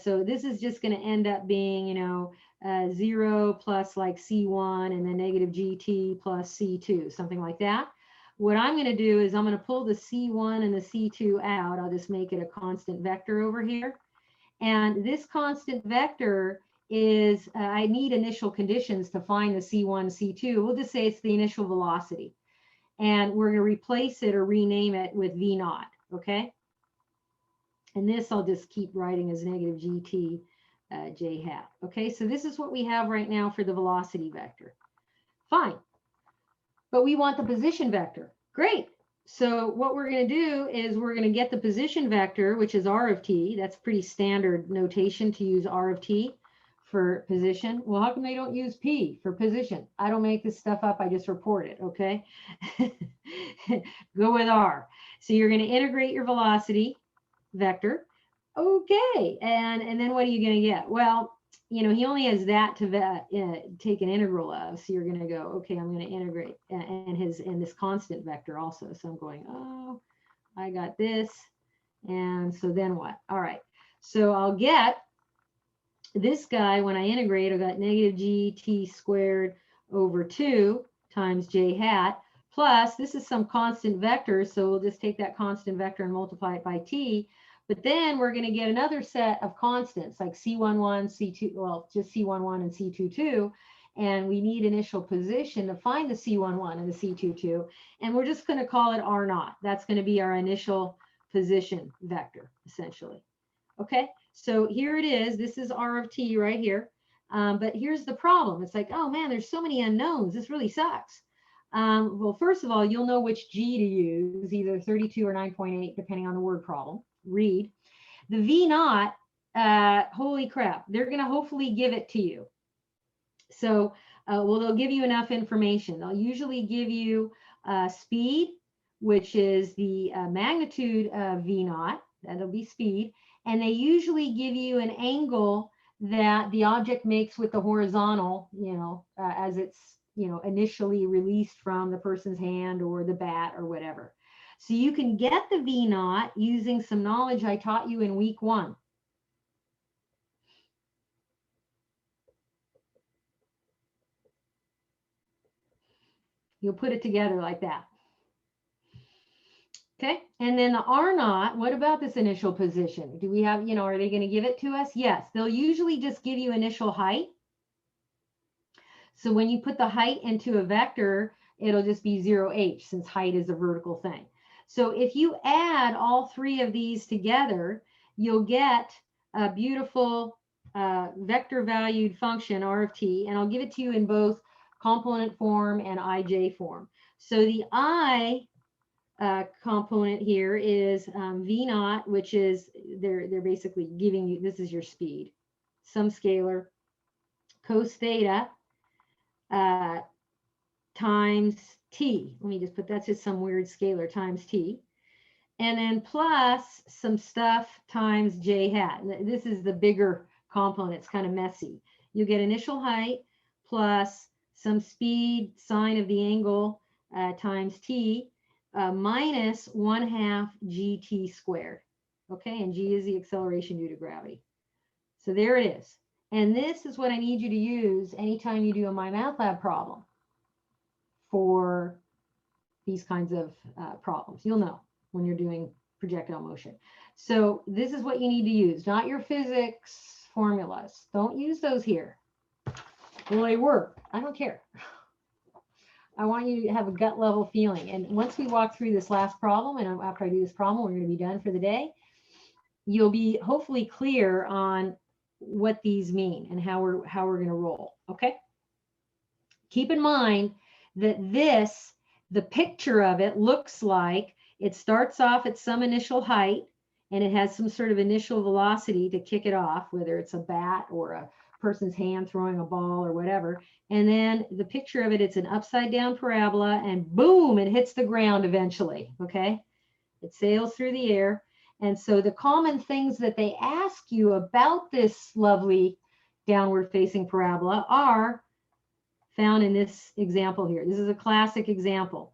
So this is just going to end up being, 0 plus like C1 and then negative GT plus C2, something like that. What I'm going to do is I'm going to pull the C1 and the C2 out. I'll just make it a constant vector over here. And this constant vector is, I need initial conditions to find the C1, C2. We'll just say it's the initial velocity. And we're going to replace it or rename it with V naught, okay? And this I'll just keep writing as negative GT J hat. Okay, so this is what we have right now for the velocity vector. Fine. But we want the position vector. Great. So what we're going to do is we're going to get the position vector, which is R of t. That's pretty standard notation to use R of t for position. Well, how come they don't use P for position? I don't make this stuff up. I just report it, okay? Go with R. So you're going to integrate your velocity vector. Okay, and then what are you going to get? Well, he only has that to take an integral of. So you're going to go, okay, I'm going to integrate and this constant vector also. So I'm going, oh, I got this. And so then what? All right. So I'll get this guy, when I integrate, I've got negative GT squared over 2 times J hat plus, this is some constant vector. So we'll just take that constant vector and multiply it by T. But then we're going to get another set of constants like C11, C2, well, just C11 and C22. And we need initial position to find the C11 and the C22. And we're just going to call it R naught. That's going to be our initial position vector, essentially. Okay, so here it is. This is R of t right here. But here's the problem. It's like, oh man, there's so many unknowns. This really sucks. Well, first of all, you'll know which G to use, either 32 or 9.8, depending on the word problem. Read. The V naught, holy crap, they're going to hopefully give it to you. So, well, they'll give you enough information. They'll usually give you speed, which is the magnitude of V naught. That'll be speed. And they usually give you an angle that the object makes with the horizontal, as it's, initially released from the person's hand or the bat or whatever. So you can get the V naught using some knowledge I taught you in week 1. You'll put it together like that. Okay, and then the R naught, what about this initial position? Do we have, are they going to give it to us? Yes, they'll usually just give you initial height. So when you put the height into a vector, it'll just be 0h since height is a vertical thing. So if you add all 3 of these together, you'll get a beautiful vector valued function R of t, and I'll give it to you in both component form and ij form. So the I component here is V naught, which is they're basically giving you, this is your speed, some scalar, cos theta times t. Let me just put, that's just some weird scalar times t. And then plus some stuff times j hat. This is the bigger component. It's kind of messy. You get initial height plus some speed sine of the angle times t minus 1/2 gt squared. Okay, and g is the acceleration due to gravity. So there it is. And this is what I need you to use anytime you do a MyMathLab problem for these kinds of problems. You'll know when you're doing projectile motion. So this is what you need to use, not your physics formulas. Don't use those here. Will they work? I don't care. I want you to have a gut level feeling. And once we walk through this last problem, and after I do this problem, we're going to be done for the day. You'll be hopefully clear on what these mean and how we're going to roll. Okay. Keep in mind that the picture of it looks like it starts off at some initial height and it has some sort of initial velocity to kick it off, whether it's a bat or a person's hand throwing a ball or whatever. And then the picture of it, it's an upside down parabola, and boom, it hits the ground eventually. Okay. It sails through the air. And so the common things that they ask you about this lovely downward facing parabola are found in this example here. This is a classic example.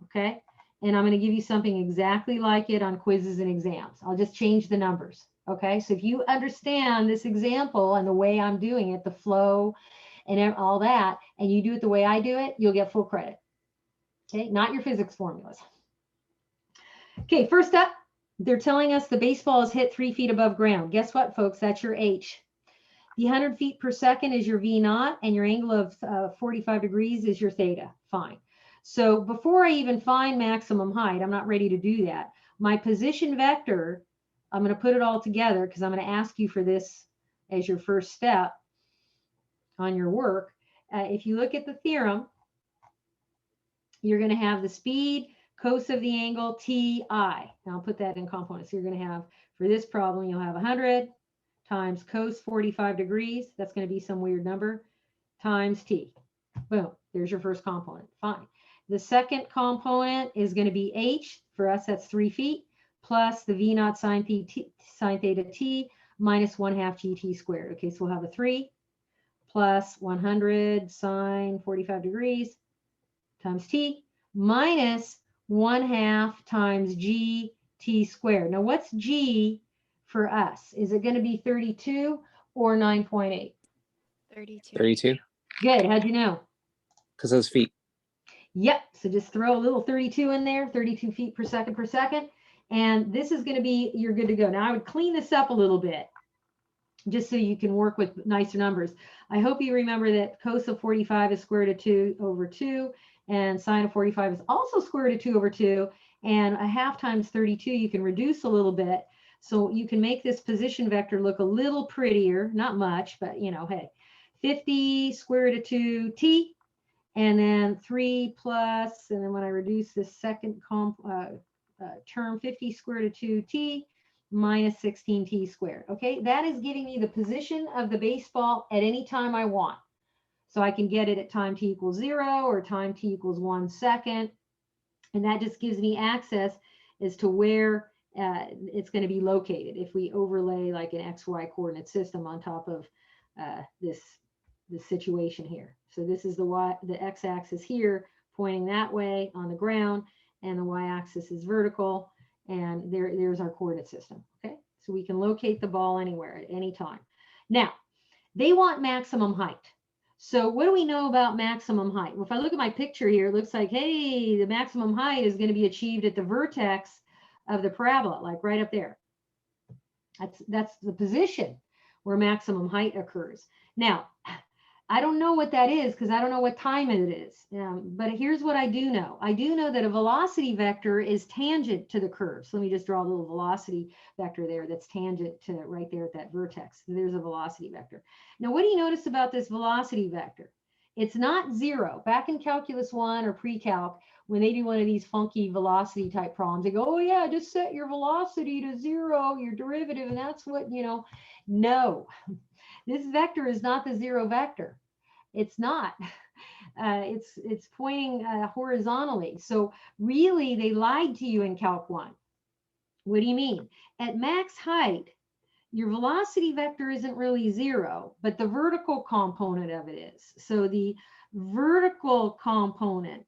Okay. And I'm going to give you something exactly like it on quizzes and exams. I'll just change the numbers. Okay. So if you understand this example and the way I'm doing it, the flow and all that, and you do it the way I do it, you'll get full credit. Okay. Not your physics formulas. Okay. First up, they're telling us the baseball is hit 3 feet above ground. Guess what, folks? That's your H. The 100 feet per second is your V naught, and your angle of 45 degrees is your theta. Fine. So before I even find maximum height, I'm not ready to do that. My position vector, I'm going to put it all together because I'm going to ask you for this as your first step on your work. If you look at the theorem, you're going to have the speed, cos of the angle, Ti. And I'll put that in components. So you're going to have, for this problem, you'll have 100 times cos 45 degrees. That's going to be some weird number times T. Boom. There's your first component. Fine. The second component is going to be H. For us, that's 3 feet, plus the V naught sine theta T minus 1/2 GT squared. Okay, so we'll have a 3 plus 100 sine 45 degrees times T minus 1/2 times GT squared. Now, what's G for us? Is it going to be 32 or 9.8? 32. 32, Good. How'd you know? because those feet. Yep. So just throw a little 32 in there, 32 feet per second. And this is going to be, you're good to go. Now I would clean this up a little bit just so you can work with nicer numbers. I hope you remember that cos of 45 is square root of 2 over 2, and sine of 45 is also square root of 2 over 2, and 1/2 times 32 you can reduce a little bit. So you can make this position vector look a little prettier, not much, but you know, hey, 50 square root of 2 T, and then 3 plus, and then when I reduce this second term, 50 square root of 2 T minus 16T squared. Okay, that is giving me the position of the baseball at any time I want. So I can get it at time T equals 0 or time T equals 1 second. And that just gives me access as to where it's going to be located if we overlay like an XY coordinate system on top of this situation here. So this is the x-axis here pointing that way on the ground, and the y-axis is vertical, and there's our coordinate system. Okay, so we can locate the ball anywhere at any time. Now, they want maximum height. So what do we know about maximum height? Well, if I look at my picture here, it looks like, hey, the maximum height is going to be achieved at the vertex of the parabola, like right up there. That's the position where maximum height occurs. Now, I don't know what that is because I don't know what time it is. But here's what I do know. I do know that a velocity vector is tangent to the curve. So let me just draw a little velocity vector there that's tangent to right there at that vertex. So there's a velocity vector. Now, what do you notice about this velocity vector? It's not 0. Back in Calculus 1 or pre-calc, when they do one of these funky velocity type problems, they go, oh yeah, just set your velocity to 0, your derivative, and that's what, you know. No. This vector is not the 0 vector. It's not. It's pointing horizontally. So really, they lied to you in Calc 1. What do you mean? At max height, your velocity vector isn't really 0, but the vertical component of it is. So the vertical component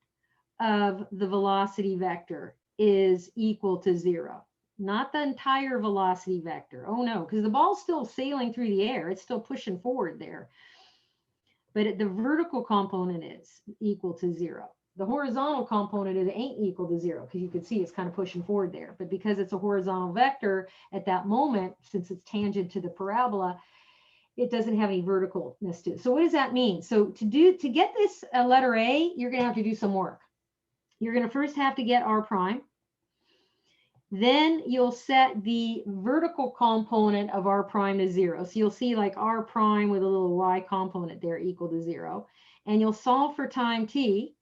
of the velocity vector is equal to 0. Not the entire velocity vector. Oh no, because the ball's still sailing through the air. It's still pushing forward there. But the vertical component is equal to 0. The horizontal component, it ain't equal to 0 because you can see it's kind of pushing forward there. But because it's a horizontal vector at that moment, since it's tangent to the parabola, it doesn't have any verticalness to it. So what does that mean? So to get this letter A, you're going to have to do some work. You're going to first have to get R prime. Then you'll set the vertical component of R prime to 0. So you'll see like R prime with a little y component there equal to 0. And you'll solve for time t.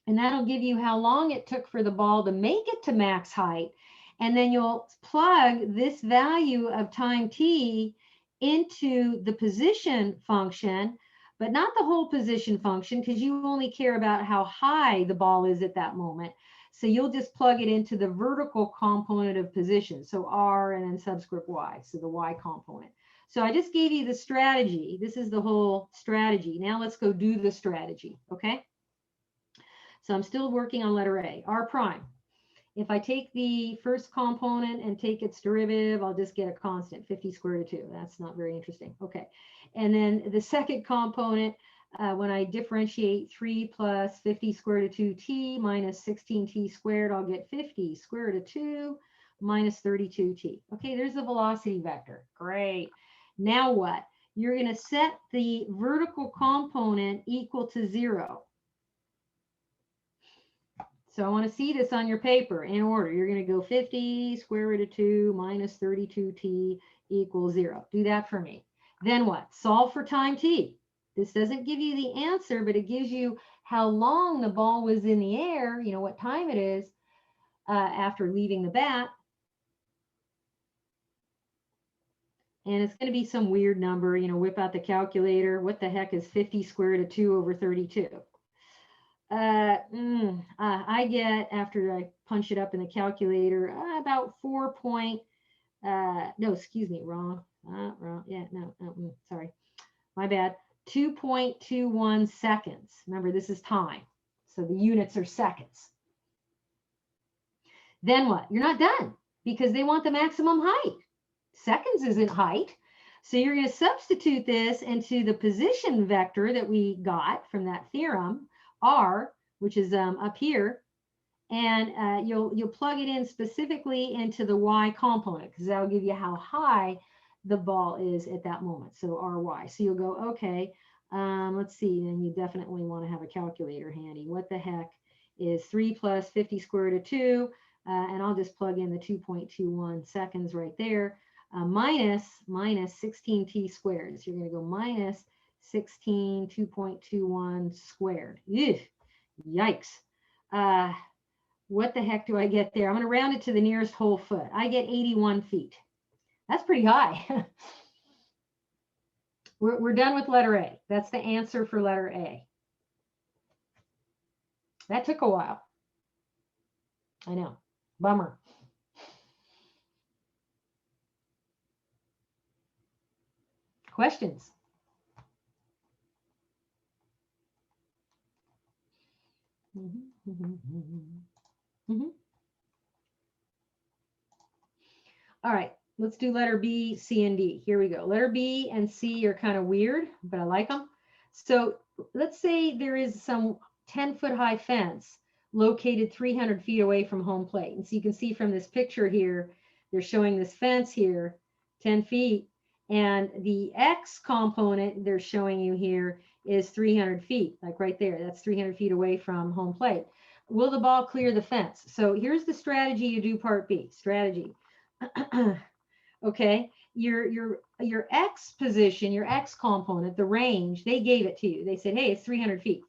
And that'll give you how long it took for the ball to make it to max height. And then you'll plug this value of time t into the position function, but not the whole position function, because you only care about how high the ball is at that moment. So you'll just plug it into the vertical component of position. So R and then subscript Y, so the Y component. So I just gave you the strategy. This is the whole strategy. Now let's go do the strategy, okay? So I'm still working on letter A, R prime. If I take the first component and take its derivative, I'll just get a constant, 50 square root of 2. That's not very interesting. Okay. And then the second component, when I differentiate 3 plus 50 square root of 2t minus 16t squared, I'll get 50 square root of 2 minus 32t. Okay, there's the velocity vector. Great. Now what? You're going to set the vertical component equal to 0. So I want to see this on your paper in order. You're going to go 50 square root of 2 minus 32t equals 0. Do that for me. Then what? Solve for time t. This doesn't give you the answer, but it gives you how long the ball was in the air, you know, what time it is after leaving the bat. And it's going to be some weird number, you know, whip out the calculator. What the heck is 50 square root of 2 over 32? I get, after I punch it up in the calculator, about no, excuse me, wrong. Yeah, no, sorry, my bad. 2.21 seconds. Remember, this is time. So the units are seconds. Then what? You're not done, because they want the maximum height. Seconds isn't height. So you're going to substitute this into the position vector that we got from that theorem, R, which is up here, and you'll plug it in specifically into the Y component, because that'll give you how high the ball is at that moment. So RY. So you'll go, okay, let's see, then you definitely want to have a calculator handy. What the heck is 3 plus 50 square root of 2? And I'll just plug in the 2.21 seconds right there. Minus 16t squared. So you're going to go minus 16 2.21 squared. Ew, yikes. What the heck do I get there? I'm going to round it to the nearest whole foot. I get 81 feet. That's pretty high. We're done with letter A. That's the answer for letter A. That took a while. I know. Bummer. Questions? All right, let's do letter B, C, and D. Here we go. Letter B and C are kind of weird, but I like them. So let's say there is some 10-foot high fence located 300 feet away from home plate. And so you can see from this picture here, they're showing this fence here, 10 feet. And the X component they're showing you here is 300 feet, like right there. That's 300 feet away from home plate. Will the ball clear the fence? So here's the strategy you do part B. Strategy. Okay, your X position, your X component, the range, they gave it to you. They said, hey, it's 300 feet.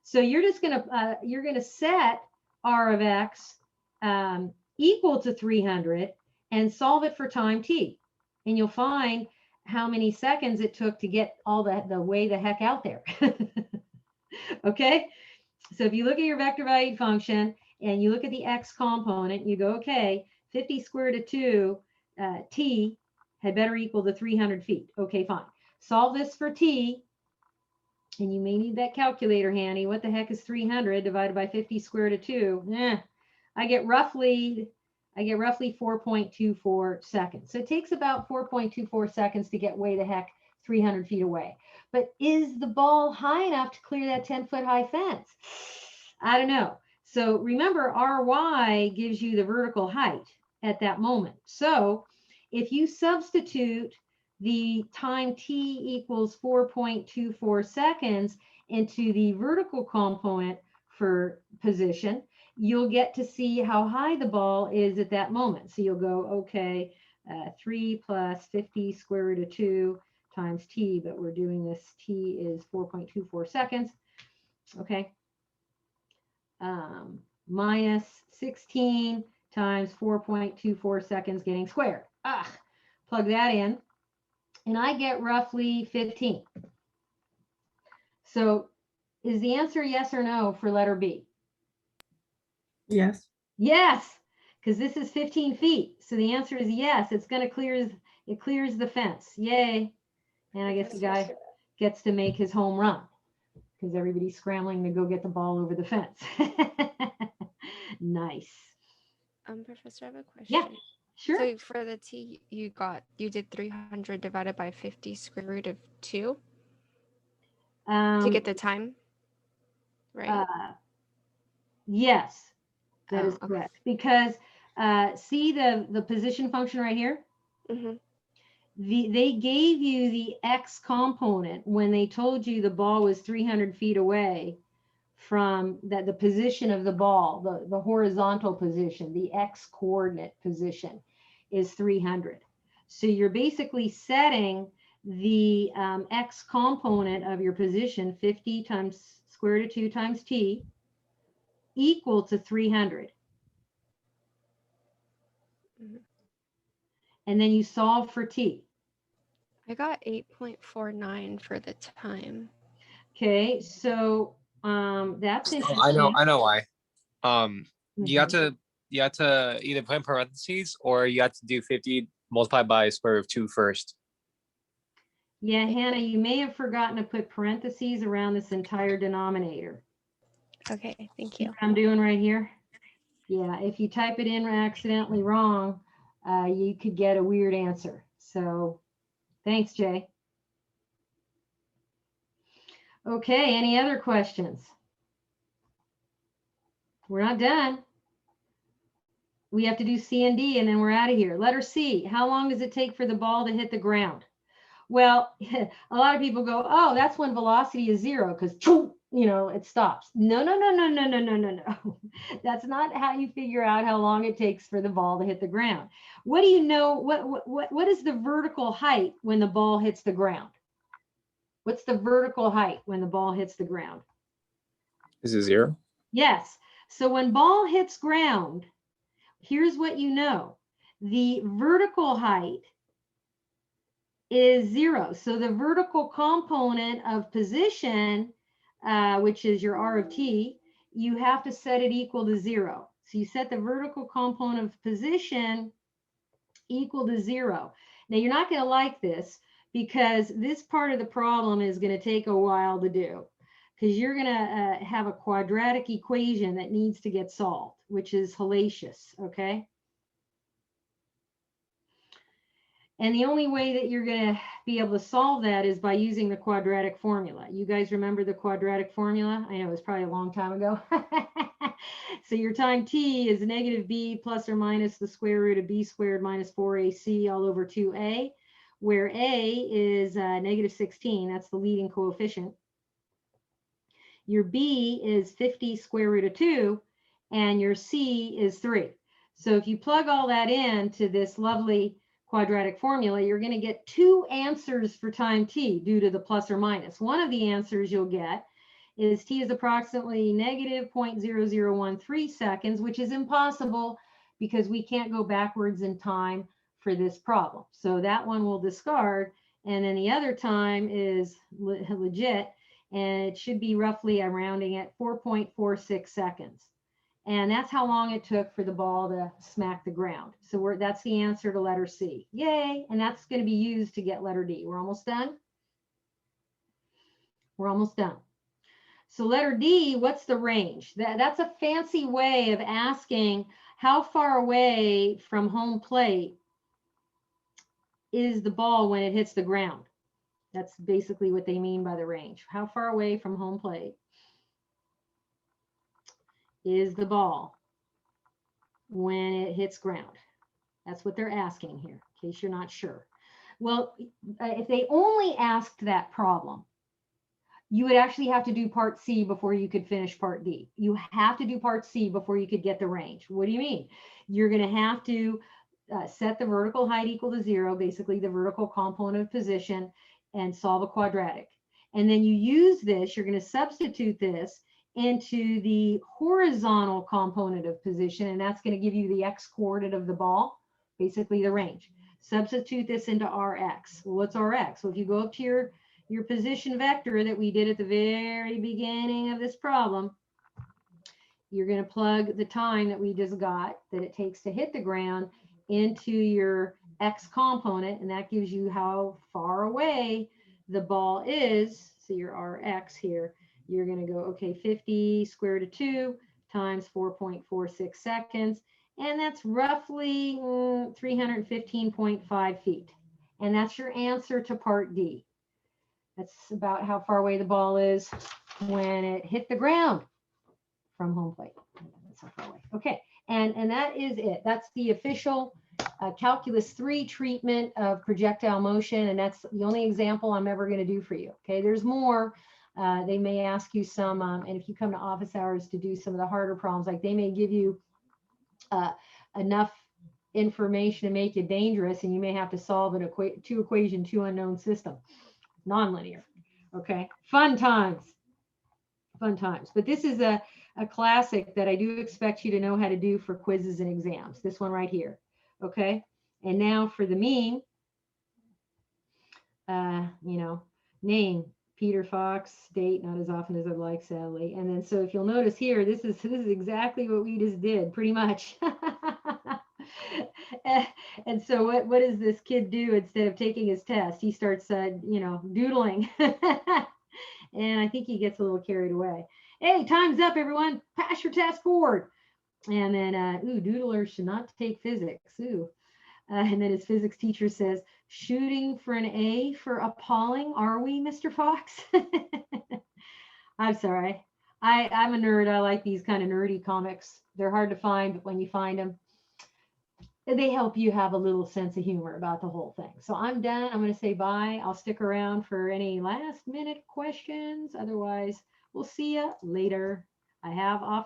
So you're just gonna set R of X equal to 300 and solve it for time t, and you'll find how many seconds it took to get all the way the heck out there. Okay, so if you look at your vector valued function and you look at the X component, you go, okay, 50 square root of 2 t had better equal to 300 feet. Okay, fine. Solve this for t, and you may need that calculator handy. What the heck is 300 divided by 50 square root of 2? I get roughly 4.24 seconds. So it takes about 4.24 seconds to get way the heck 300 feet away. But is the ball high enough to clear that 10-foot high fence? I don't know. So remember, RY gives you the vertical height at that moment. So if you substitute the time t equals 4.24 seconds into the vertical component for position, you'll get to see how high the ball is at that moment. So you'll go, okay, 3 plus 50 square root of 2 times t, but we're doing this, t is 4.24 seconds. Okay. Minus 16 times 4.24 seconds getting squared. Plug that in, and I get roughly 15. So is the answer yes or no for letter B? Yes. Yes, because this is 15 feet. So the answer is yes. It's going to clears the fence. Yay. And I guess the guy gets to make his home run because everybody's scrambling to go get the ball over the fence. Nice. Professor, I have a question. Yeah, sure. So for the T, you did 300 divided by 50 square root of 2 to get the time, right? Yes, that is Oh, okay. correct. Because see the position function right here? Mm-hmm. They gave you the X component when they told you the ball was 300 feet away from the position of the ball, the horizontal position, the X coordinate position is 300. So you're basically setting the X component of your position, 50 times square root of 2 times T, equal to 300. Mhm. And then you solve for T. I got 8.49 for the time. Okay, so that's interesting. I know why. You have Mhm. to either put in parentheses or you have to do 50 multiplied by square root of 2 first. Yeah, Hannah, you may have forgotten to put parentheses around this entire denominator. Okay, thank See you. what I'm doing right here? Yeah, if you type it in accidentally wrong, you could get a weird answer. So thanks, Jay. Okay, any other questions? We're not done. We have to do C and D and then we're out of here. Letter C, how long does it take for the ball to hit the ground? Well, a lot of people go, oh, that's when velocity is 0 because, it stops. No. That's not how you figure out how long it takes for the ball to hit the ground. What do you know? What is the vertical height when the ball hits the ground? What's the vertical height when the ball hits the ground? Is it 0? Yes. So when ball hits ground, here's what you know. The vertical height is 0. So the vertical component of position, which is your R of T, you have to set it equal to 0. So you set the vertical component of position equal to 0. Now you're not going to like this because this part of the problem is going to take a while to do because you're going to have a quadratic equation that needs to get solved, which is hellacious, okay? And the only way that you're going to be able to solve that is by using the quadratic formula. You guys remember the quadratic formula? I know it was probably a long time ago. So your time t is negative b plus or minus the square root of b squared minus 4ac all over 2a, where a is negative 16. That's the leading coefficient. Your b is 50 square root of 2, and your c is 3. So if you plug all that into this lovely quadratic formula, you're going to get 2 answers for time t due to the plus or minus. One of the answers you'll get is t is approximately negative 0.0013 seconds, which is impossible because we can't go backwards in time for this problem. So that one we'll discard. And then the other time is legit, and it should be roughly, I'm rounding it, 4.46 seconds. And that's how long it took for the ball to smack the ground. So that's the answer to letter C. Yay. And that's going to be used to get letter D. We're almost done. We're almost done. So letter D, what's the range? That's a fancy way of asking how far away from home plate is the ball when it hits the ground. That's basically what they mean by the range. How far away from home plate is the ball when it hits ground? That's what they're asking here, in case you're not sure. Well, if they only asked that problem, you would actually have to do part C before you could finish part D. You have to do part C before you could get the range. What do you mean? You're going to have to set the vertical height equal to 0, basically the vertical component of position, and solve a quadratic. And then you use this, you're going to substitute this into the horizontal component of position, and that's going to give you the x coordinate of the ball, basically the range. Substitute this into Rx. Well, what's Rx? Well, if you go up to your position vector that we did at the very beginning of this problem, you're going to plug the time that we just got that it takes to hit the ground into your x component, and that gives you how far away the ball is. So your Rx here, you're going to go, okay, 50 square root of 2 times 4.46 seconds, and that's roughly 315.5 feet. And that's your answer to part D. That's about how far away the ball is when it hit the ground from home plate. That's how far away. Okay, and that is it. That's the official Calculus 3 treatment of projectile motion, and that's the only example I'm ever going to do for you. Okay, there's more. They may ask you some, and if you come to office hours to do some of the harder problems, like they may give you enough information to make you dangerous, and you may have to solve an two equation, two unknown system, nonlinear. Okay, fun times. But this is a classic that I do expect you to know how to do for quizzes and exams. This one right here. Okay, and now for the mean, name Peter Fox, date not as often as I'd like, sadly. And then so if you'll notice here, this is exactly what we just did, pretty much. And so what does this kid do instead of taking his test? He starts doodling. And I think he gets a little carried away. Hey, time's up, everyone. Pass your test forward. And then, doodlers should not take physics. And then his physics teacher says, shooting for an A for appalling, are we, Mr. Fox? I'm sorry. I'm a nerd. I like these kind of nerdy comics. They're hard to find, but when you find them, they help you have a little sense of humor about the whole thing. So I'm done. I'm going to say bye. I'll stick around for any last minute questions. Otherwise, we'll see you later. I have office